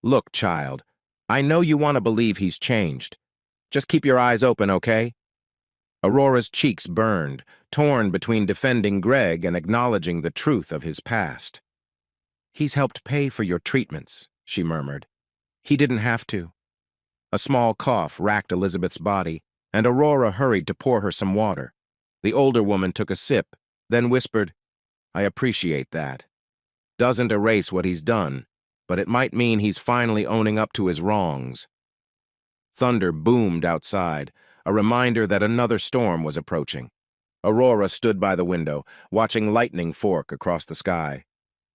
"Look, child, I know you want to believe he's changed. Just keep your eyes open, okay?" Aurora's cheeks burned, torn between defending Greg and acknowledging the truth of his past. "He's helped pay for your treatments," she murmured. "He didn't have to." A small cough racked Elizabeth's body, and Aurora hurried to pour her some water. The older woman took a sip, then whispered, "I appreciate that. Doesn't erase what he's done, but it might mean he's finally owning up to his wrongs." Thunder boomed outside, a reminder that another storm was approaching. Aurora stood by the window, watching lightning fork across the sky.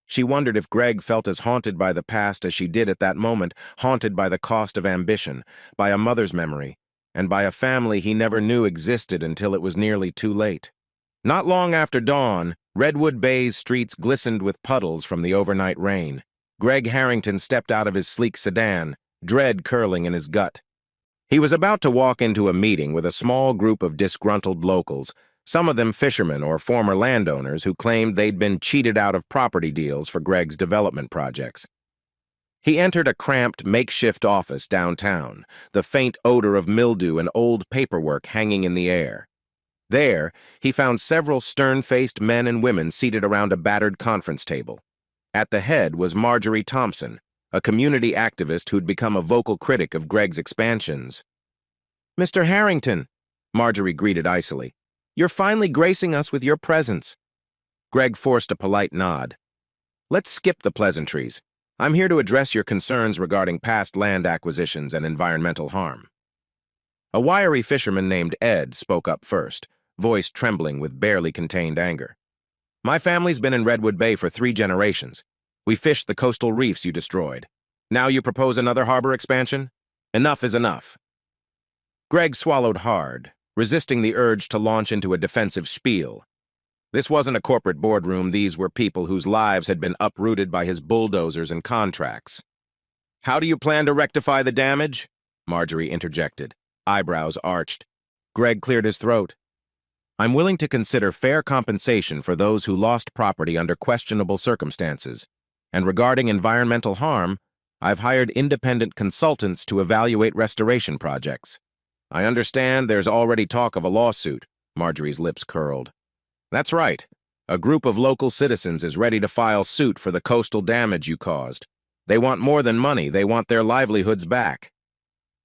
She wondered if Greg felt as haunted by the past as she did at that moment, haunted by the cost of ambition, by a mother's memory, and by a family he never knew existed until it was nearly too late. Not long after dawn, Redwood Bay's streets glistened with puddles from the overnight rain. Greg Harrington stepped out of his sleek sedan, dread curling in his gut. He was about to walk into a meeting with a small group of disgruntled locals, some of them fishermen or former landowners who claimed they'd been cheated out of property deals for Greg's development projects. He entered a cramped, makeshift office downtown, the faint odor of mildew and old paperwork hanging in the air. There, he found several stern-faced men and women seated around a battered conference table. At the head was Marjorie Thompson, a community activist who'd become a vocal critic of Greg's expansions. "Mr. Harrington," Marjorie greeted icily, "you're finally gracing us with your presence." Greg forced a polite nod. "Let's skip the pleasantries. I'm here to address your concerns regarding past land acquisitions and environmental harm." A wiry fisherman named Ed spoke up first, voice trembling with barely contained anger. "My family's been in Redwood Bay for 3 generations. We fished the coastal reefs you destroyed. Now you propose another harbor expansion? Enough is enough." Greg swallowed hard, resisting the urge to launch into a defensive spiel. This wasn't a corporate boardroom. These were people whose lives had been uprooted by his bulldozers and contracts. "How do you plan to rectify the damage?" Marjorie interjected, eyebrows arched. Greg cleared his throat. "I'm willing to consider fair compensation for those who lost property under questionable circumstances. And regarding environmental harm, I've hired independent consultants to evaluate restoration projects." "I understand there's already talk of a lawsuit," Marjorie's lips curled. "That's right. A group of local citizens is ready to file suit for the coastal damage you caused. They want more than money. They want their livelihoods back."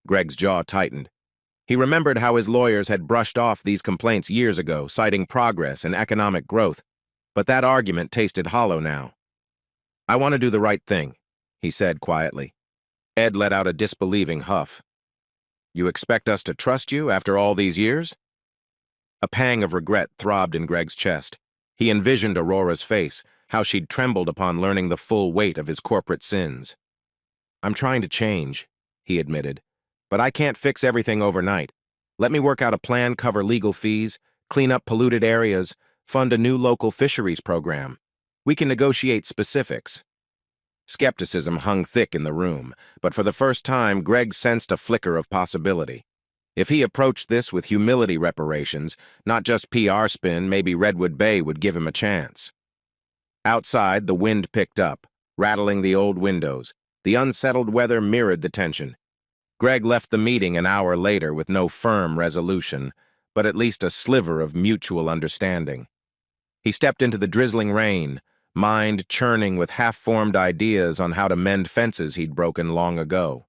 Greg's jaw tightened. He remembered how his lawyers had brushed off these complaints years ago, citing progress and economic growth, but that argument tasted hollow now. "I want to do the right thing," he said quietly. Ed let out a disbelieving huff. "You expect us to trust you after all these years?" A pang of regret throbbed in Greg's chest. He envisioned Aurora's face, how she'd trembled upon learning the full weight of his corporate sins. "I'm trying to change," he admitted, "but I can't fix everything overnight. Let me work out a plan, cover legal fees, clean up polluted areas, fund a new local fisheries program. We can negotiate specifics." Skepticism hung thick in the room, but for the first time, Greg sensed a flicker of possibility. If he approached this with humility reparations, not just PR spin, maybe Redwood Bay would give him a chance. Outside, the wind picked up, rattling the old windows. The unsettled weather mirrored the tension. Greg left the meeting an hour later with no firm resolution, but at least a sliver of mutual understanding. He stepped into the drizzling rain, mind churning with half-formed ideas on how to mend fences he'd broken long ago.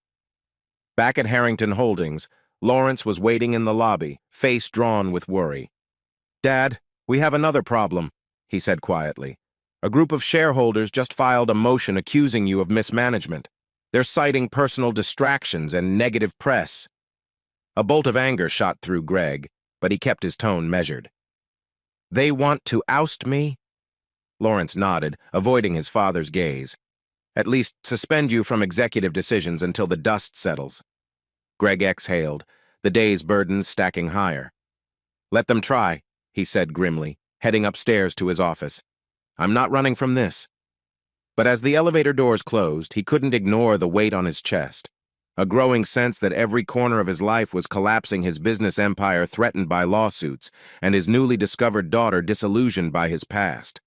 Back at Harrington Holdings, Lawrence was waiting in the lobby, face drawn with worry. "Dad, we have another problem," he said quietly. "A group of shareholders just filed a motion accusing you of mismanagement. They're citing personal distractions and negative press." A bolt of anger shot through Greg, but he kept his tone measured. "They want to oust me?" Lawrence nodded, avoiding his father's gaze. "At least suspend you from executive decisions until the dust settles." Greg exhaled, the day's burdens stacking higher. "Let them try," he said grimly, heading upstairs to his office. "I'm not running from this." But as the elevator doors closed, he couldn't ignore the weight on his chest. A growing sense that every corner of his life was collapsing, his business empire threatened by lawsuits, and his newly discovered daughter disillusioned by his past.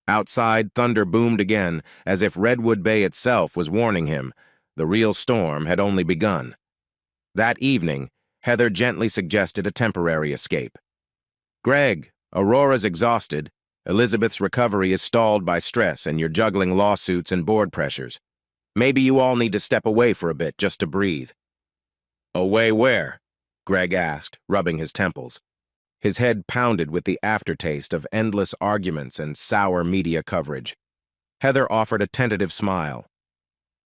Outside, thunder boomed again, as if Redwood Bay itself was warning him. The real storm had only begun. That evening, Heather gently suggested a temporary escape. "Greg, Aurora's exhausted. Elizabeth's recovery is stalled by stress, and you're juggling lawsuits and board pressures. Maybe you all need to step away for a bit just to breathe." "Away where?" Greg asked, rubbing his temples. His head pounded with the aftertaste of endless arguments and sour media coverage. Heather offered a tentative smile.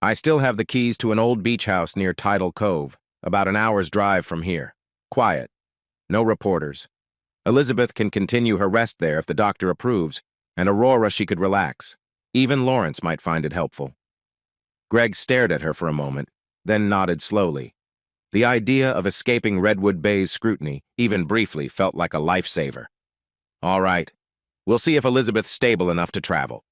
"I still have the keys to an old beach house near Tidal Cove, about an hour's drive from here. Quiet. No reporters. Elizabeth can continue her rest there if the doctor approves, and Aurora she could relax. Even Lawrence might find it helpful." Greg stared at her for a moment, then nodded slowly. The idea of escaping Redwood Bay's scrutiny, even briefly, felt like a lifesaver. "All right. We'll see if Elizabeth's stable enough to travel."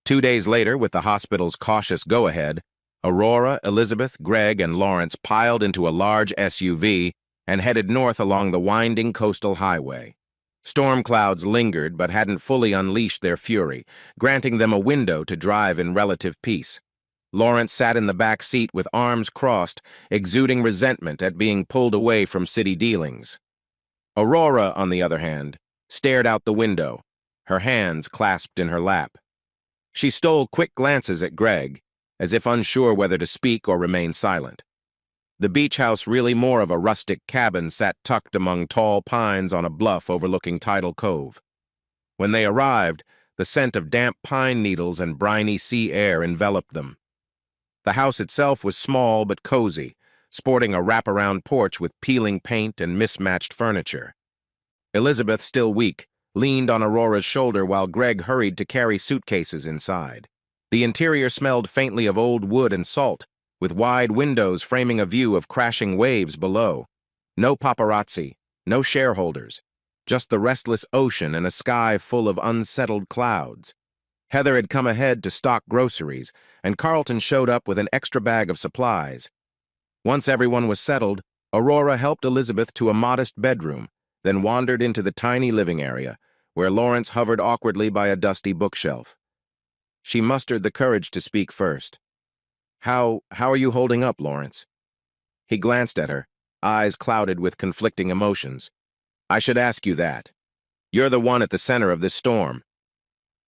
2 days later, with the hospital's cautious go-ahead, Aurora, Elizabeth, Greg, and Lawrence piled into a large SUV and headed north along the winding coastal highway. Storm clouds lingered but hadn't fully unleashed their fury, granting them a window to drive in relative peace. Lawrence sat in the back seat with arms crossed, exuding resentment at being pulled away from city dealings. Aurora, on the other hand, stared out the window, her hands clasped in her lap. She stole quick glances at Greg, as if unsure whether to speak or remain silent. The beach house, really more of a rustic cabin, sat tucked among tall pines on a bluff overlooking Tidal Cove. When they arrived, the scent of damp pine needles and briny sea air enveloped them. The house itself was small but cozy, sporting a wraparound porch with peeling paint and mismatched furniture. Elizabeth, still weak, leaned on Aurora's shoulder while Greg hurried to carry suitcases inside. The interior smelled faintly of old wood and salt, with wide windows framing a view of crashing waves below. No paparazzi, no shareholders, just the restless ocean and a sky full of unsettled clouds. Heather had come ahead to stock groceries, and Carlton showed up with an extra bag of supplies. Once everyone was settled, Aurora helped Elizabeth to a modest bedroom, then wandered into the tiny living area, where Lawrence hovered awkwardly by a dusty bookshelf. She mustered the courage to speak first. How are you holding up, Lawrence?" He glanced at her, eyes clouded with conflicting emotions. "I should ask you that. You're the one at the center of this storm."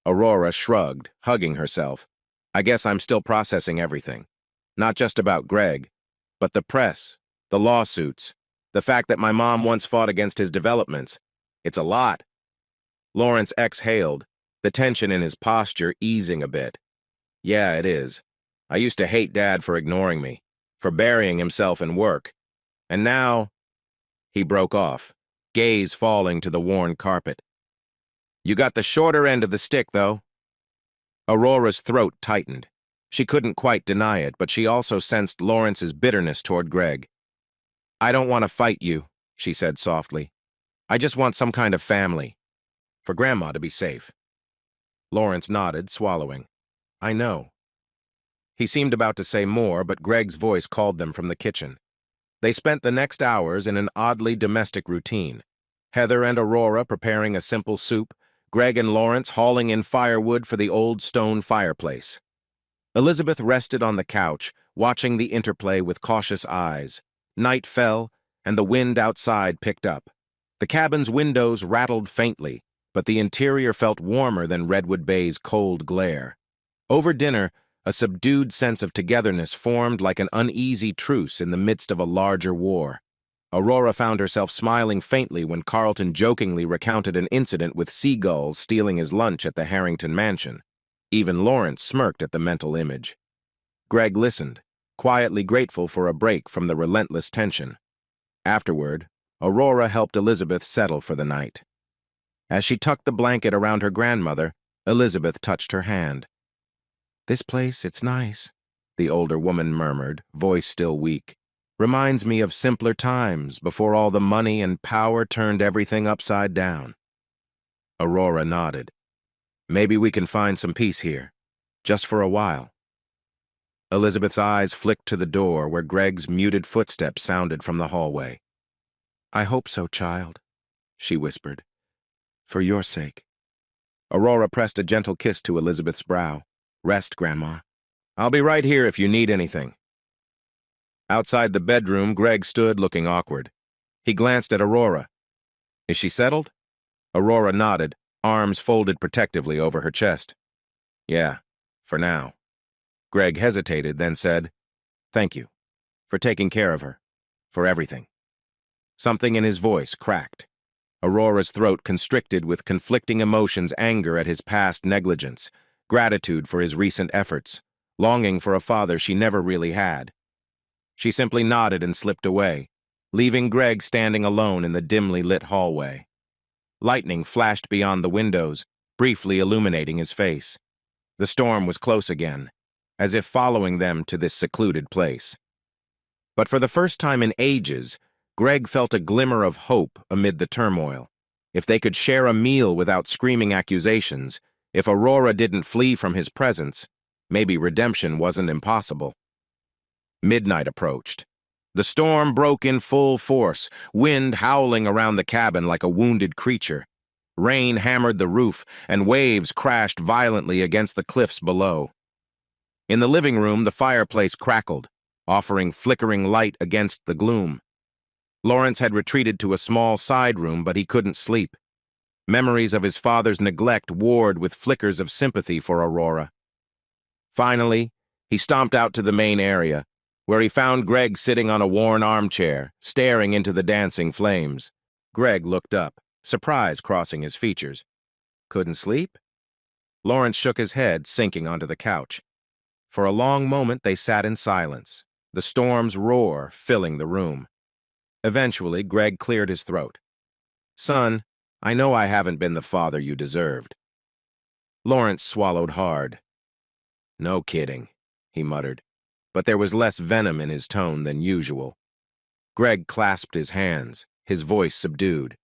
Aurora shrugged, hugging herself. "I guess I'm still processing everything. Not just about Greg, but the press, the lawsuits, the fact that my mom once fought against his developments. It's a lot." Lawrence exhaled, the tension in his posture easing a bit. "Yeah, it is. I used to hate Dad for ignoring me, for burying himself in work. And now—" He broke off, gaze falling to the worn carpet. "You got the shorter end of the stick, though." Aurora's throat tightened. She couldn't quite deny it, but she also sensed Lawrence's bitterness toward Greg. "I don't want to fight you," she said softly. "I just want some kind of family. For Grandma to be safe." Lawrence nodded, swallowing. "I know." He seemed about to say more, but Greg's voice called them from the kitchen. They spent the next hours in an oddly domestic routine. Heather and Aurora preparing a simple soup, Greg and Lawrence hauling in firewood for the old stone fireplace. Elizabeth rested on the couch, watching the interplay with cautious eyes. Night fell, and the wind outside picked up. The cabin's windows rattled faintly, but the interior felt warmer than Redwood Bay's cold glare. Over dinner, a subdued sense of togetherness formed like an uneasy truce in the midst of a larger war. Aurora found herself smiling faintly when Carlton jokingly recounted an incident with seagulls stealing his lunch at the Harrington mansion. Even Lawrence smirked at the mental image. Greg listened, quietly grateful for a break from the relentless tension. Afterward, Aurora helped Elizabeth settle for the night. As she tucked the blanket around her grandmother, Elizabeth touched her hand. "This place, it's nice," the older woman murmured, voice still weak. "Reminds me of simpler times before all the money and power turned everything upside down." Aurora nodded. "Maybe we can find some peace here, just for a while." Elizabeth's eyes flicked to the door where Greg's muted footsteps sounded from the hallway. "I hope so, child," she whispered. "For your sake." Aurora pressed a gentle kiss to Elizabeth's brow. "Rest, Grandma. I'll be right here if you need anything." Outside the bedroom, Greg stood looking awkward. He glanced at Aurora. "Is she settled?" Aurora nodded, arms folded protectively over her chest. "Yeah, for now." Greg hesitated, then said, "Thank you. For taking care of her. For everything." Something in his voice cracked. Aurora's throat constricted with conflicting emotions: anger at his past negligence, gratitude for his recent efforts, longing for a father she never really had. She simply nodded and slipped away, leaving Greg standing alone in the dimly lit hallway. Lightning flashed beyond the windows, briefly illuminating his face. The storm was close again, as if following them to this secluded place. But for the first time in ages, Greg felt a glimmer of hope amid the turmoil. If they could share a meal without screaming accusations, If Aurora didn't flee from his presence, maybe redemption wasn't impossible. Midnight approached. The storm broke in full force, wind howling around the cabin like a wounded creature. Rain hammered the roof, and waves crashed violently against the cliffs below. In the living room, the fireplace crackled, offering flickering light against the gloom. Lawrence had retreated to a small side room, but he couldn't sleep. Memories of his father's neglect warred with flickers of sympathy for Aurora. Finally, he stomped out to the main area, where he found Greg sitting on a worn armchair, staring into the dancing flames. Greg looked up, surprise crossing his features. Couldn't sleep? Lawrence shook his head, sinking onto the couch. For a long moment they sat in silence, the storm's roar filling the room. Eventually, Greg cleared his throat. "Son, I know I haven't been the father you deserved." Lawrence swallowed hard. "No kidding," he muttered, but there was less venom in his tone than usual. Greg clasped his hands, his voice subdued.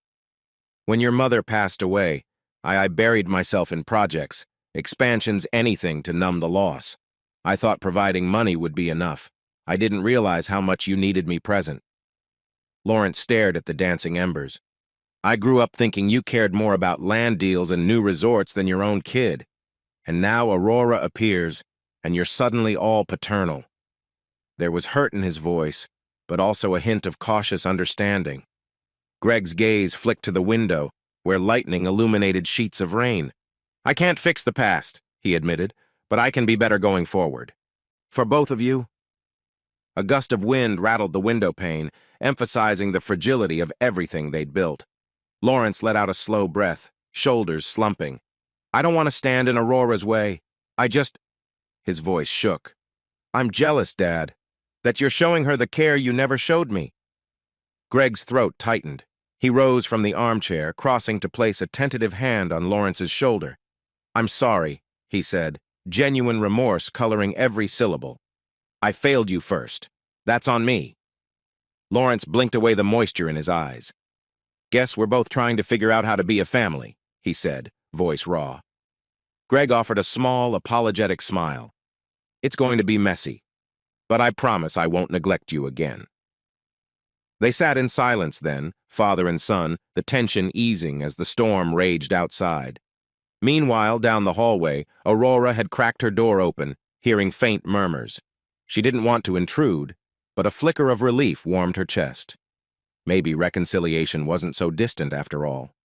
"When your mother passed away, I buried myself in projects, expansions, anything to numb the loss. I thought providing money would be enough. I didn't realize how much you needed me present." Lawrence stared at the dancing embers. "I grew up thinking you cared more about land deals and new resorts than your own kid. And now Aurora appears, and you're suddenly all paternal." There was hurt in his voice, but also a hint of cautious understanding. Greg's gaze flicked to the window, where lightning illuminated sheets of rain. "I can't fix the past," he admitted, "but I can be better going forward. For both of you." A gust of wind rattled the window pane, emphasizing the fragility of everything they'd built. Lawrence let out a slow breath, shoulders slumping. "I don't want to stand in Aurora's way. His voice shook. "I'm jealous, Dad, that you're showing her the care you never showed me." Greg's throat tightened. He rose from the armchair, crossing to place a tentative hand on Lawrence's shoulder. "I'm sorry," he said, genuine remorse coloring every syllable. "I failed you first. That's on me." Lawrence blinked away the moisture in his eyes. "Guess we're both trying to figure out how to be a family," he said, voice raw. Greg offered a small, apologetic smile. "It's going to be messy, but I promise I won't neglect you again." They sat in silence then, father and son, the tension easing as the storm raged outside. Meanwhile, down the hallway, Aurora had cracked her door open, hearing faint murmurs. She didn't want to intrude, but a flicker of relief warmed her chest. Maybe reconciliation wasn't so distant after all.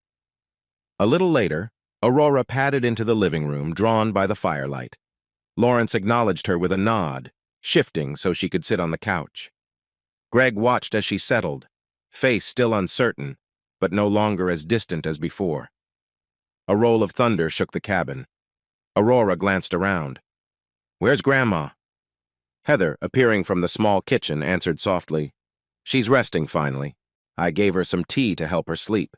A little later, Aurora padded into the living room, drawn by the firelight. Lawrence acknowledged her with a nod, shifting so she could sit on the couch. Greg watched as she settled, face still uncertain, but no longer as distant as before. A roll of thunder shook the cabin. Aurora glanced around. "Where's Grandma?" Heather, appearing from the small kitchen, answered softly. "She's resting finally. I gave her some tea to help her sleep."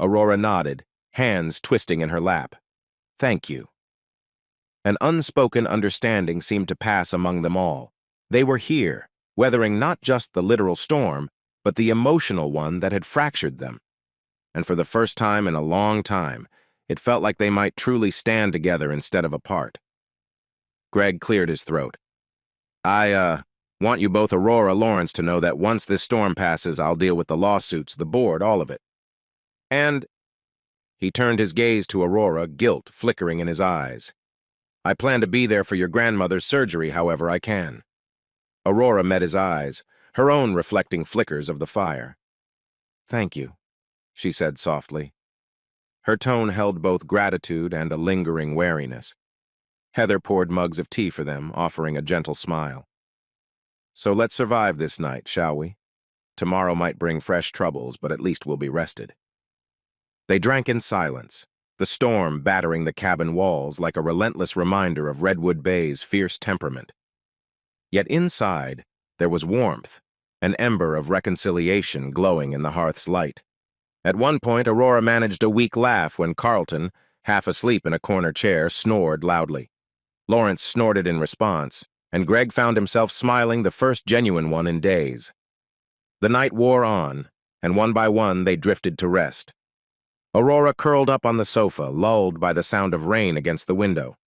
Aurora nodded, hands twisting in her lap. "Thank you." An unspoken understanding seemed to pass among them all. They were here, weathering not just the literal storm, but the emotional one that had fractured them. And for the first time in a long time, it felt like they might truly stand together instead of apart. Greg cleared his throat. I want you both, Aurora, Lawrence, to know that once this storm passes, I'll deal with the lawsuits, the board, all of it. And he turned his gaze to Aurora, guilt flickering in his eyes. I plan to be there for your grandmother's surgery however I can. Aurora met his eyes, her own reflecting flickers of the fire. Thank you, she said softly. Her tone held both gratitude and a lingering wariness. Heather poured mugs of tea for them, offering a gentle smile. So let's survive this night, shall we? Tomorrow might bring fresh troubles, but at least we'll be rested. They drank in silence, the storm battering the cabin walls like a relentless reminder of Redwood Bay's fierce temperament. Yet inside, there was warmth, an ember of reconciliation glowing in the hearth's light. At one point, Aurora managed a weak laugh when Carlton, half asleep in a corner chair, snored loudly. Lawrence snorted in response, and Greg found himself smiling, the first genuine one in days. The night wore on, and one by one they drifted to rest. Aurora curled up on the sofa, lulled by the sound of rain against the window.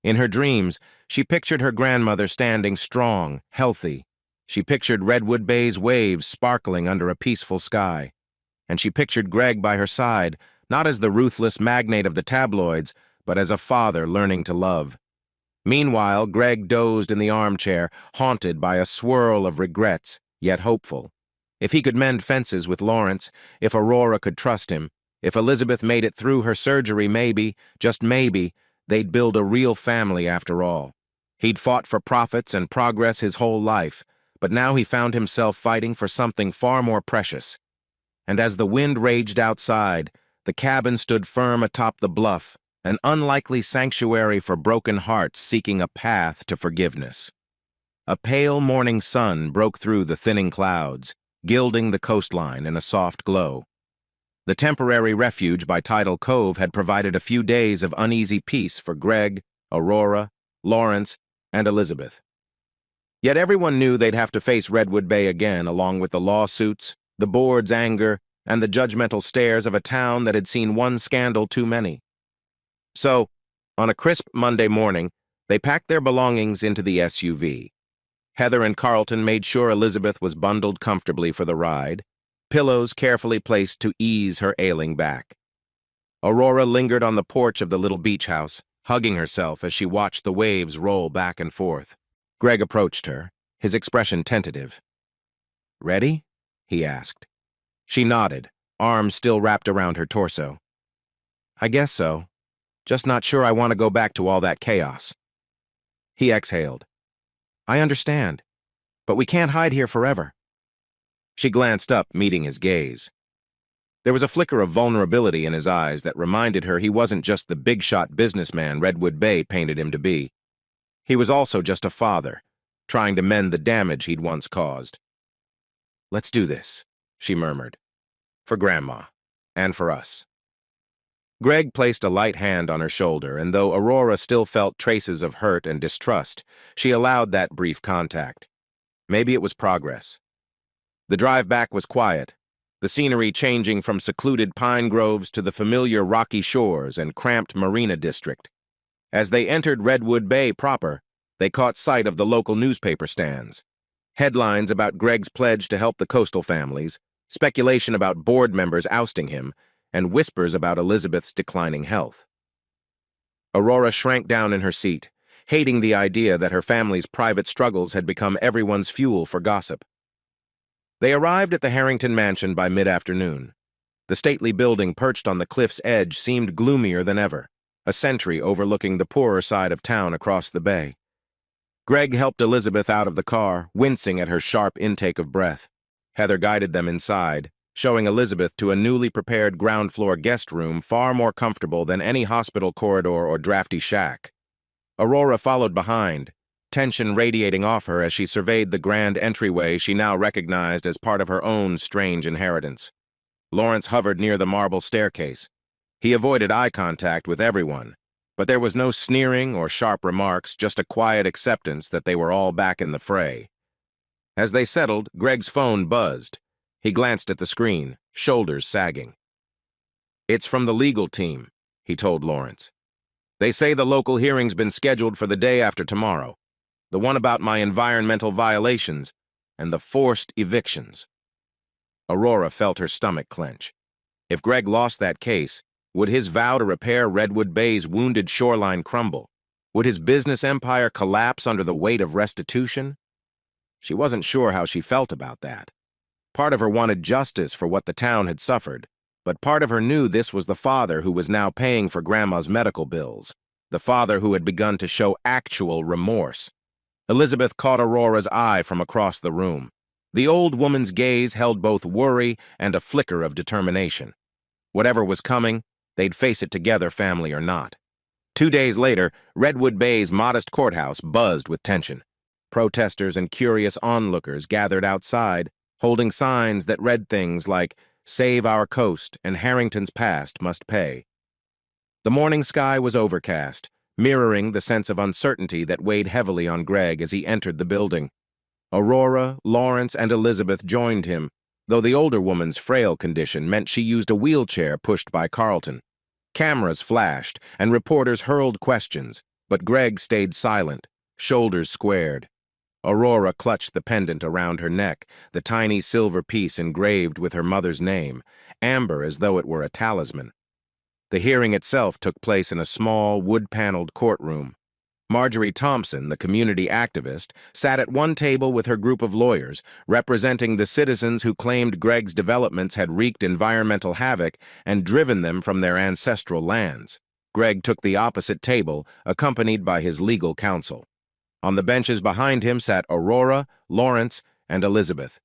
In her dreams, she pictured her grandmother standing strong, healthy. She pictured Redwood Bay's waves sparkling under a peaceful sky. And she pictured Greg by her side, not as the ruthless magnate of the tabloids, but as a father learning to love. Meanwhile, Greg dozed in the armchair, haunted by a swirl of regrets, yet hopeful. If he could mend fences with Lawrence, if Aurora could trust him, if Elizabeth made it through her surgery, maybe, just maybe, they'd build a real family after all. He'd fought for profits and progress his whole life, but now he found himself fighting for something far more precious. And as the wind raged outside, the cabin stood firm atop the bluff, an unlikely sanctuary for broken hearts seeking a path to forgiveness. A pale morning sun broke through the thinning clouds, gilding the coastline in a soft glow. The temporary refuge by Tidal Cove had provided a few days of uneasy peace for Greg, Aurora, Lawrence, and Elizabeth. Yet everyone knew they'd have to face Redwood Bay again, along with the lawsuits, the board's anger, and the judgmental stares of a town that had seen one scandal too many. So, on a crisp Monday morning, they packed their belongings into the SUV. Heather and Carlton made sure Elizabeth was bundled comfortably for the ride, pillows carefully placed to ease her ailing back. Aurora lingered on the porch of the little beach house, hugging herself as she watched the waves roll back and forth. Greg approached her, his expression tentative. "Ready?" he asked. She nodded, arms still wrapped around her torso. "I guess so. Just not sure I want to go back to all that chaos." He exhaled. "I understand, but we can't hide here forever." She glanced up, meeting his gaze. There was a flicker of vulnerability in his eyes that reminded her he wasn't just the big-shot businessman Redwood Bay painted him to be. He was also just a father, trying to mend the damage he'd once caused. "Let's do this," she murmured. "For Grandma, and for us." Greg placed a light hand on her shoulder, and though Aurora still felt traces of hurt and distrust, she allowed that brief contact. Maybe it was progress. The drive back was quiet, the scenery changing from secluded pine groves to the familiar rocky shores and cramped marina district. As they entered Redwood Bay proper, they caught sight of the local newspaper stands. Headlines about Greg's pledge to help the coastal families, speculation about board members ousting him, and whispers about Elizabeth's declining health. Aurora shrank down in her seat, hating the idea that her family's private struggles had become everyone's fuel for gossip. They arrived at the Harrington mansion by mid-afternoon. The stately building perched on the cliff's edge seemed gloomier than ever, a sentry overlooking the poorer side of town across the bay. Greg helped Elizabeth out of the car, wincing at her sharp intake of breath. Heather guided them inside, showing Elizabeth to a newly prepared ground-floor guest room far more comfortable than any hospital corridor or drafty shack. Aurora followed behind, tension radiating off her as she surveyed the grand entryway she now recognized as part of her own strange inheritance. Lawrence hovered near the marble staircase. He avoided eye contact with everyone, but there was no sneering or sharp remarks, just a quiet acceptance that they were all back in the fray. As they settled, Greg's phone buzzed. He glanced at the screen, shoulders sagging. "It's from the legal team," he told Lawrence. "They say the local hearing's been scheduled for the day after tomorrow. The one about my environmental violations and the forced evictions." Aurora felt her stomach clench. If Greg lost that case, would his vow to repair Redwood Bay's wounded shoreline crumble? Would his business empire collapse under the weight of restitution? She wasn't sure how she felt about that. Part of her wanted justice for what the town had suffered, but part of her knew this was the father who was now paying for Grandma's medical bills, the father who had begun to show actual remorse. Elizabeth caught Aurora's eye from across the room. The old woman's gaze held both worry and a flicker of determination. Whatever was coming, they'd face it together, family or not. 2 days later, Redwood Bay's modest courthouse buzzed with tension. Protesters and curious onlookers gathered outside, holding signs that read things like, "Save our coast and Harrington's past must pay." The morning sky was overcast, mirroring the sense of uncertainty that weighed heavily on Greg as he entered the building. Aurora, Lawrence, and Elizabeth joined him, though the older woman's frail condition meant she used a wheelchair pushed by Carlton. Cameras flashed, and reporters hurled questions, but Greg stayed silent, shoulders squared. Aurora clutched the pendant around her neck, the tiny silver piece engraved with her mother's name, amber as though it were a talisman. The hearing itself took place in a small, wood-paneled courtroom. Marjorie Thompson, the community activist, sat at one table with her group of lawyers, representing the citizens who claimed Greg's developments had wreaked environmental havoc and driven them from their ancestral lands. Greg took the opposite table, accompanied by his legal counsel. On the benches behind him sat Aurora, Lawrence, and Elizabeth.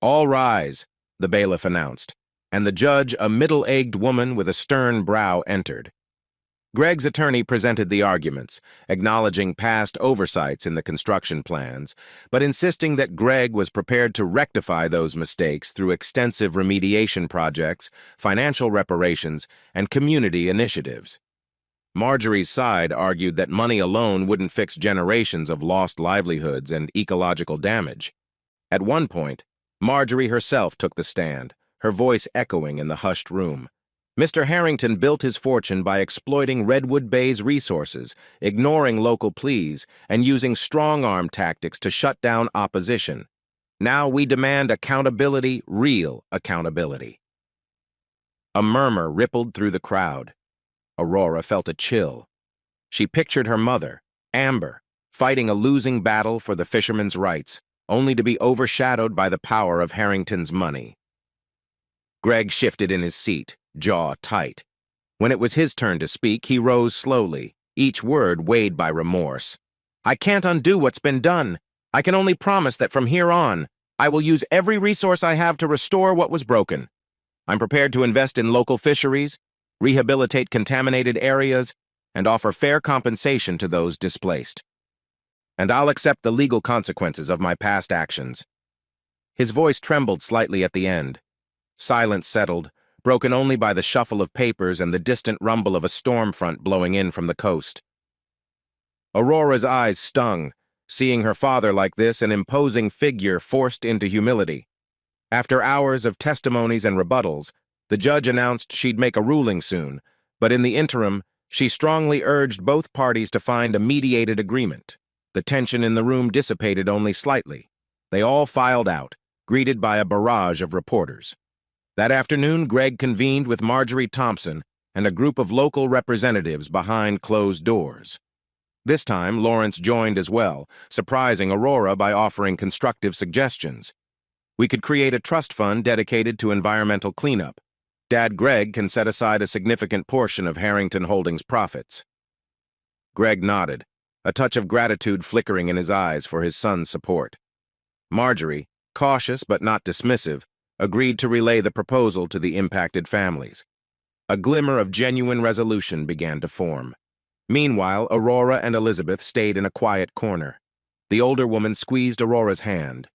"All rise," the bailiff announced, and the judge, a middle-aged woman with a stern brow, entered. Greg's attorney presented the arguments, acknowledging past oversights in the construction plans, but insisting that Greg was prepared to rectify those mistakes through extensive remediation projects, financial reparations, and community initiatives. Marjorie's side argued that money alone wouldn't fix generations of lost livelihoods and ecological damage. At one point, Marjorie herself took the stand, her voice echoing in the hushed room. Mr. Harrington built his fortune by exploiting Redwood Bay's resources, ignoring local pleas, and using strong-arm tactics to shut down opposition. Now we demand accountability, real accountability. A murmur rippled through the crowd. Aurora felt a chill. She pictured her mother, Amber, fighting a losing battle for the fishermen's rights, only to be overshadowed by the power of Harrington's money. Greg shifted in his seat, jaw tight. When it was his turn to speak, he rose slowly, each word weighed by remorse. "I can't undo what's been done. I can only promise that from here on, I will use every resource I have to restore what was broken. I'm prepared to invest in local fisheries, rehabilitate contaminated areas, and offer fair compensation to those displaced. And I'll accept the legal consequences of my past actions." His voice trembled slightly at the end. Silence settled, broken only by the shuffle of papers and the distant rumble of a storm front blowing in from the coast. Aurora's eyes stung, seeing her father like this, an imposing figure forced into humility. After hours of testimonies and rebuttals, the judge announced she'd make a ruling soon, but in the interim, she strongly urged both parties to find a mediated agreement. The tension in the room dissipated only slightly. They all filed out, greeted by a barrage of reporters. That afternoon, Greg convened with Marjorie Thompson and a group of local representatives behind closed doors. This time, Lawrence joined as well, surprising Aurora by offering constructive suggestions. "We could create a trust fund dedicated to environmental cleanup. Dad Greg can set aside a significant portion of Harrington Holdings' profits." Greg nodded, a touch of gratitude flickering in his eyes for his son's support. Marjorie, cautious but not dismissive, agreed to relay the proposal to the impacted families. A glimmer of genuine resolution began to form. Meanwhile, Aurora and Elizabeth stayed in a quiet corner. The older woman squeezed Aurora's hand.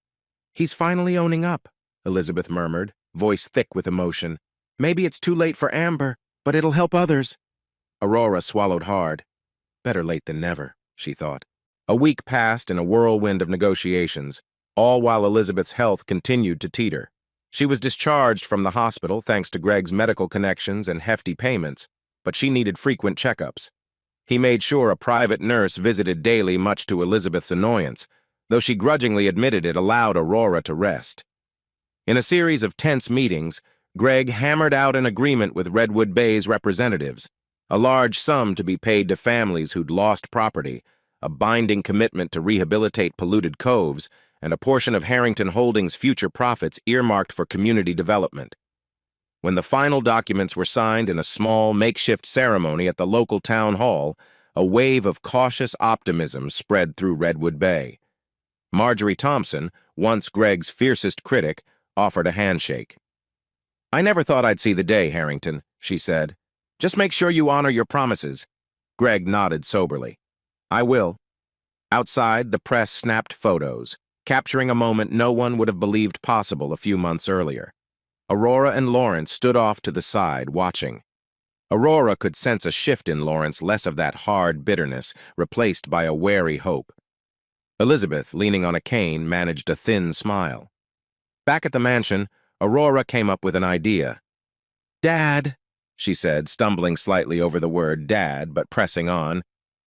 "He's finally owning up," Elizabeth murmured, voice thick with emotion. "Maybe it's too late for Amber, but it'll help others." Aurora swallowed hard. Better late than never, she thought. A week passed in a whirlwind of negotiations, all while Elizabeth's health continued to teeter. She was discharged from the hospital thanks to Greg's medical connections and hefty payments, but she needed frequent checkups. He made sure a private nurse visited daily, much to Elizabeth's annoyance, though she grudgingly admitted it allowed Aurora to rest. In a series of tense meetings, Greg hammered out an agreement with Redwood Bay's representatives, a large sum to be paid to families who'd lost property, a binding commitment to rehabilitate polluted coves, and a portion of Harrington Holdings' future profits earmarked for community development. When the final documents were signed in a small, makeshift ceremony at the local town hall, a wave of cautious optimism spread through Redwood Bay. Marjorie Thompson, once Greg's fiercest critic, offered a handshake. "I never thought I'd see the day, Harrington," she said. "Just make sure you honor your promises." Greg nodded soberly. "I will." Outside, the press snapped photos, capturing a moment no one would have believed possible a few months earlier. Aurora and Lawrence stood off to the side, watching. Aurora could sense a shift in Lawrence, less of that hard bitterness, replaced by a wary hope. Elizabeth, leaning on a cane, managed a thin smile. Back at the mansion, Aurora came up with an idea. "Dad," she said, stumbling slightly over the word dad, but pressing on,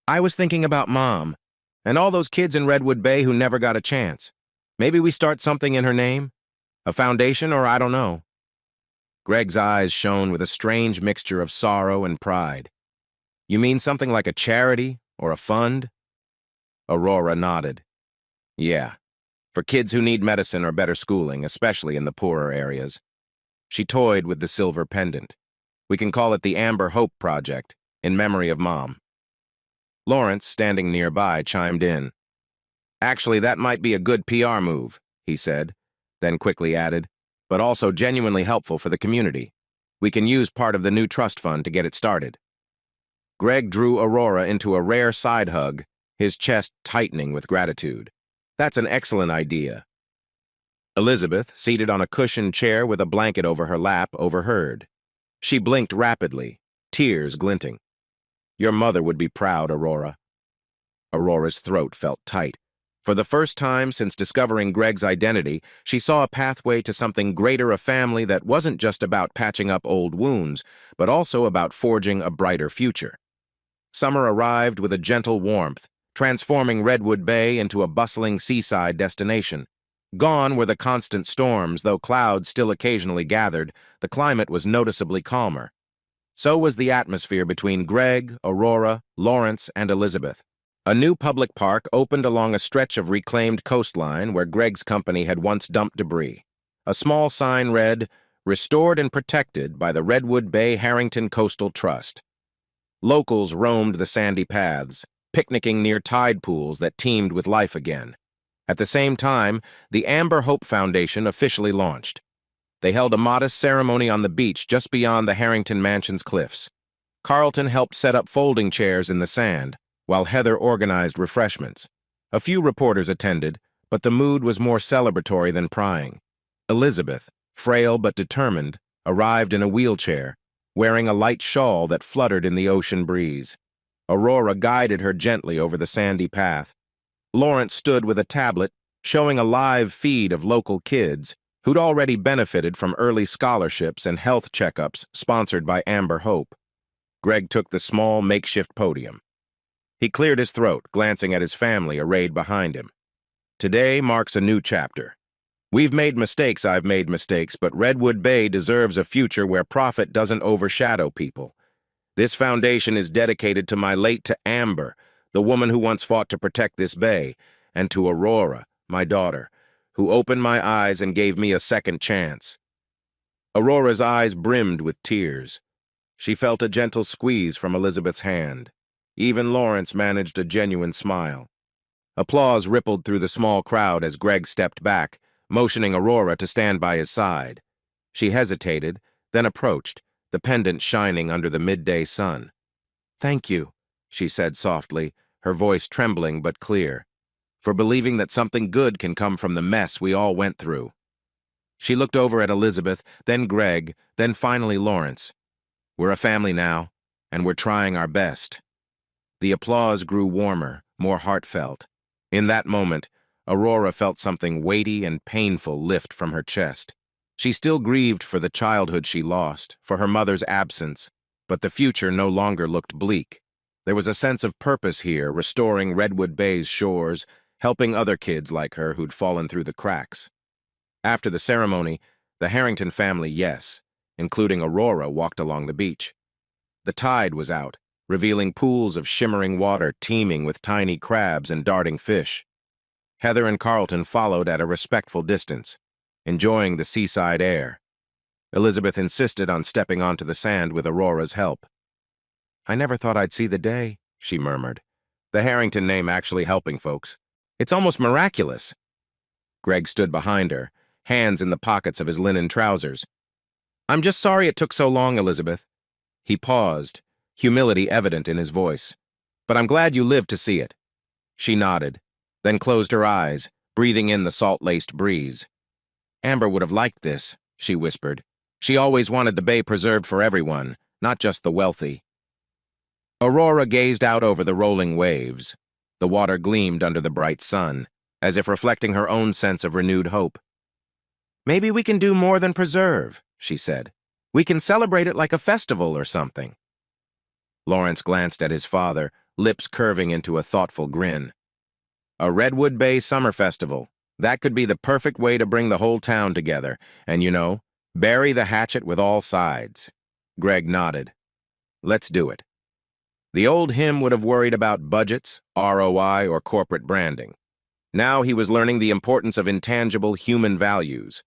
"I was thinking about Mom, and all those kids in Redwood Bay who never got a chance. Maybe we start something in her name? A foundation, or I don't know." Greg's eyes shone with a strange mixture of sorrow and pride. "You mean something like a charity or a fund?" Aurora nodded. "Yeah, for kids who need medicine or better schooling, especially in the poorer areas." She toyed with the silver pendant. "We can call it the Amber Hope Project, in memory of Mom." Lawrence, standing nearby, chimed in. "Actually, that might be a good PR move," he said, then quickly added, "but also genuinely helpful for the community. We can use part of the new trust fund to get it started." Greg drew Aurora into a rare side hug, his chest tightening with gratitude. "That's an excellent idea." Elizabeth, seated on a cushioned chair with a blanket over her lap, overheard. She blinked rapidly, tears glinting. "Your mother would be proud, Aurora." Aurora's throat felt tight. For the first time since discovering Greg's identity, she saw a pathway to something greater, a family that wasn't just about patching up old wounds, but also about forging a brighter future. Summer arrived with a gentle warmth, transforming Redwood Bay into a bustling seaside destination. Gone were the constant storms, though clouds still occasionally gathered, the climate was noticeably calmer. So was the atmosphere between Greg, Aurora, Lawrence, and Elizabeth. A new public park opened along a stretch of reclaimed coastline where Greg's company had once dumped debris. A small sign read, "Restored and protected by the Redwood Bay Harrington Coastal Trust." Locals roamed the sandy paths, picnicking near tide pools that teemed with life again. At the same time, the Amber Hope Foundation officially launched. They held a modest ceremony on the beach just beyond the Harrington Mansion's cliffs. Carlton helped set up folding chairs in the sand, while Heather organized refreshments. A few reporters attended, but the mood was more celebratory than prying. Elizabeth, frail but determined, arrived in a wheelchair, wearing a light shawl that fluttered in the ocean breeze. Aurora guided her gently over the sandy path. Lawrence stood with a tablet, showing a live feed of local kids who'd already benefited from early scholarships and health checkups sponsored by Amber Hope. Greg took the small makeshift podium. He cleared his throat, glancing at his family arrayed behind him. "Today marks a new chapter. We've made mistakes, I've made mistakes, but Redwood Bay deserves a future where profit doesn't overshadow people. This foundation is dedicated to my late to Amber, the woman who once fought to protect this bay, and to Aurora, my daughter, who opened my eyes and gave me a second chance." Aurora's eyes brimmed with tears. She felt a gentle squeeze from Elizabeth's hand. Even Lawrence managed a genuine smile. Applause rippled through the small crowd as Greg stepped back, motioning Aurora to stand by his side. She hesitated, then approached, the pendant shining under the midday sun. "Thank you," she said softly, her voice trembling but clear, "for believing that something good can come from the mess we all went through." She looked over at Elizabeth, then Greg, then finally Lawrence. "We're a family now, and we're trying our best." The applause grew warmer, more heartfelt. In that moment, Aurora felt something weighty and painful lift from her chest. She still grieved for the childhood she lost, for her mother's absence, but the future no longer looked bleak. There was a sense of purpose here, restoring Redwood Bay's shores, helping other kids like her who'd fallen through the cracks. After the ceremony, the Harrington family, yes, including Aurora, walked along the beach. The tide was out, revealing pools of shimmering water teeming with tiny crabs and darting fish. Heather and Carlton followed at a respectful distance, enjoying the seaside air. Elizabeth insisted on stepping onto the sand with Aurora's help. "I never thought I'd see the day," she murmured. "The Harrington name actually helping folks. It's almost miraculous." Greg stood behind her, hands in the pockets of his linen trousers. "I'm just sorry it took so long, Elizabeth." He paused, humility evident in his voice. "But I'm glad you lived to see it." She nodded, then closed her eyes, breathing in the salt-laced breeze. "Amber would have liked this," she whispered. "She always wanted the bay preserved for everyone, not just the wealthy." Aurora gazed out over the rolling waves. The water gleamed under the bright sun, as if reflecting her own sense of renewed hope. Maybe we can do more than preserve, she said. We can celebrate it like a festival or something. Lawrence glanced at his father, lips curving into a thoughtful grin. A Redwood Bay Summer Festival. That could be the perfect way to bring the whole town together. And bury the hatchet with all sides. Greg nodded. Let's do it. The old him would have worried about budgets, ROI, or corporate branding. Now he was learning the importance of intangible human values.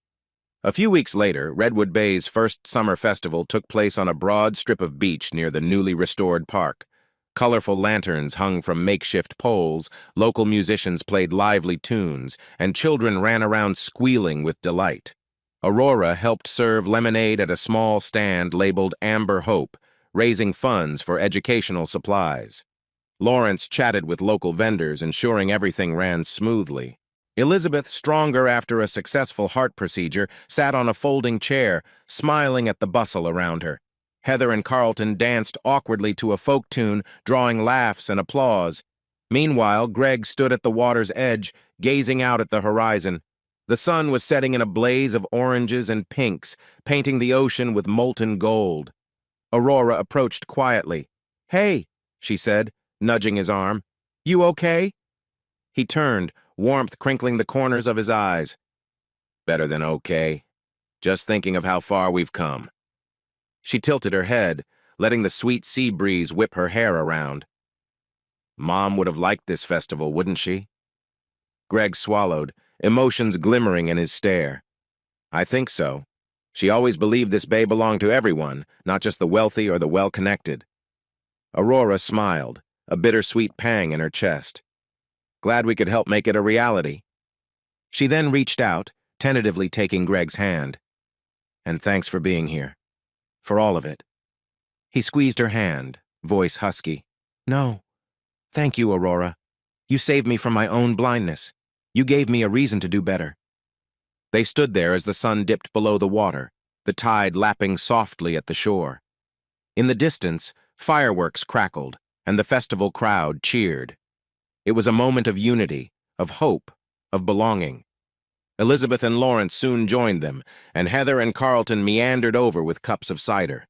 A few weeks later, Redwood Bay's first summer festival took place on a broad strip of beach near the newly restored park. Colorful lanterns hung from makeshift poles, local musicians played lively tunes, and children ran around squealing with delight. Aurora helped serve lemonade at a small stand labeled Amber Hope, raising funds for educational supplies. Lawrence chatted with local vendors, ensuring everything ran smoothly. Elizabeth, stronger after a successful heart procedure, sat on a folding chair, smiling at the bustle around her. Heather and Carlton danced awkwardly to a folk tune, drawing laughs and applause. Meanwhile, Greg stood at the water's edge, gazing out at the horizon. The sun was setting in a blaze of oranges and pinks, painting the ocean with molten gold. Aurora approached quietly. "Hey," she said, nudging his arm. "You okay?" He turned, warmth crinkling the corners of his eyes. "Better than okay. Just thinking of how far we've come." She tilted her head, letting the sweet sea breeze whip her hair around. "Mom would have liked this festival, wouldn't she?" Greg swallowed, emotions glimmering in his stare. "I think so. She always believed this bay belonged to everyone, not just the wealthy or the well-connected." Aurora smiled, a bittersweet pang in her chest. "Glad we could help make it a reality." She then reached out, tentatively taking Greg's hand. "And thanks for being here. For all of it." He squeezed her hand, voice husky. "No. Thank you, Aurora. You saved me from my own blindness. You gave me a reason to do better." They stood there as the sun dipped below the water, the tide lapping softly at the shore. In the distance, fireworks crackled, and the festival crowd cheered. It was a moment of unity, of hope, of belonging. Elizabeth and Lawrence soon joined them, and Heather and Carlton meandered over with cups of cider.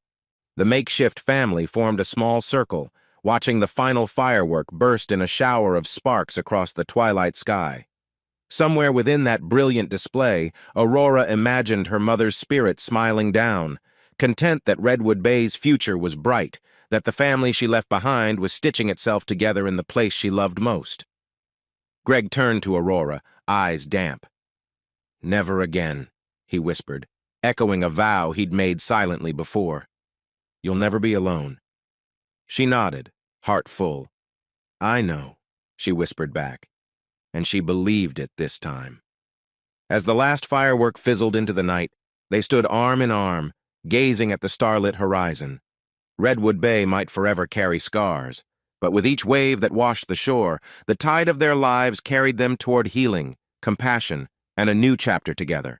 The makeshift family formed a small circle, watching the final firework burst in a shower of sparks across the twilight sky. Somewhere within that brilliant display, Aurora imagined her mother's spirit smiling down, content that Redwood Bay's future was bright, that the family she left behind was stitching itself together in the place she loved most. Greg turned to Aurora, eyes damp. "Never again," he whispered, echoing a vow he'd made silently before. "You'll never be alone." She nodded, heart full. "I know," she whispered back, and she believed it this time. As the last firework fizzled into the night, they stood arm in arm, gazing at the starlit horizon. Redwood Bay might forever carry scars, but with each wave that washed the shore, the tide of their lives carried them toward healing, compassion, and a new chapter together.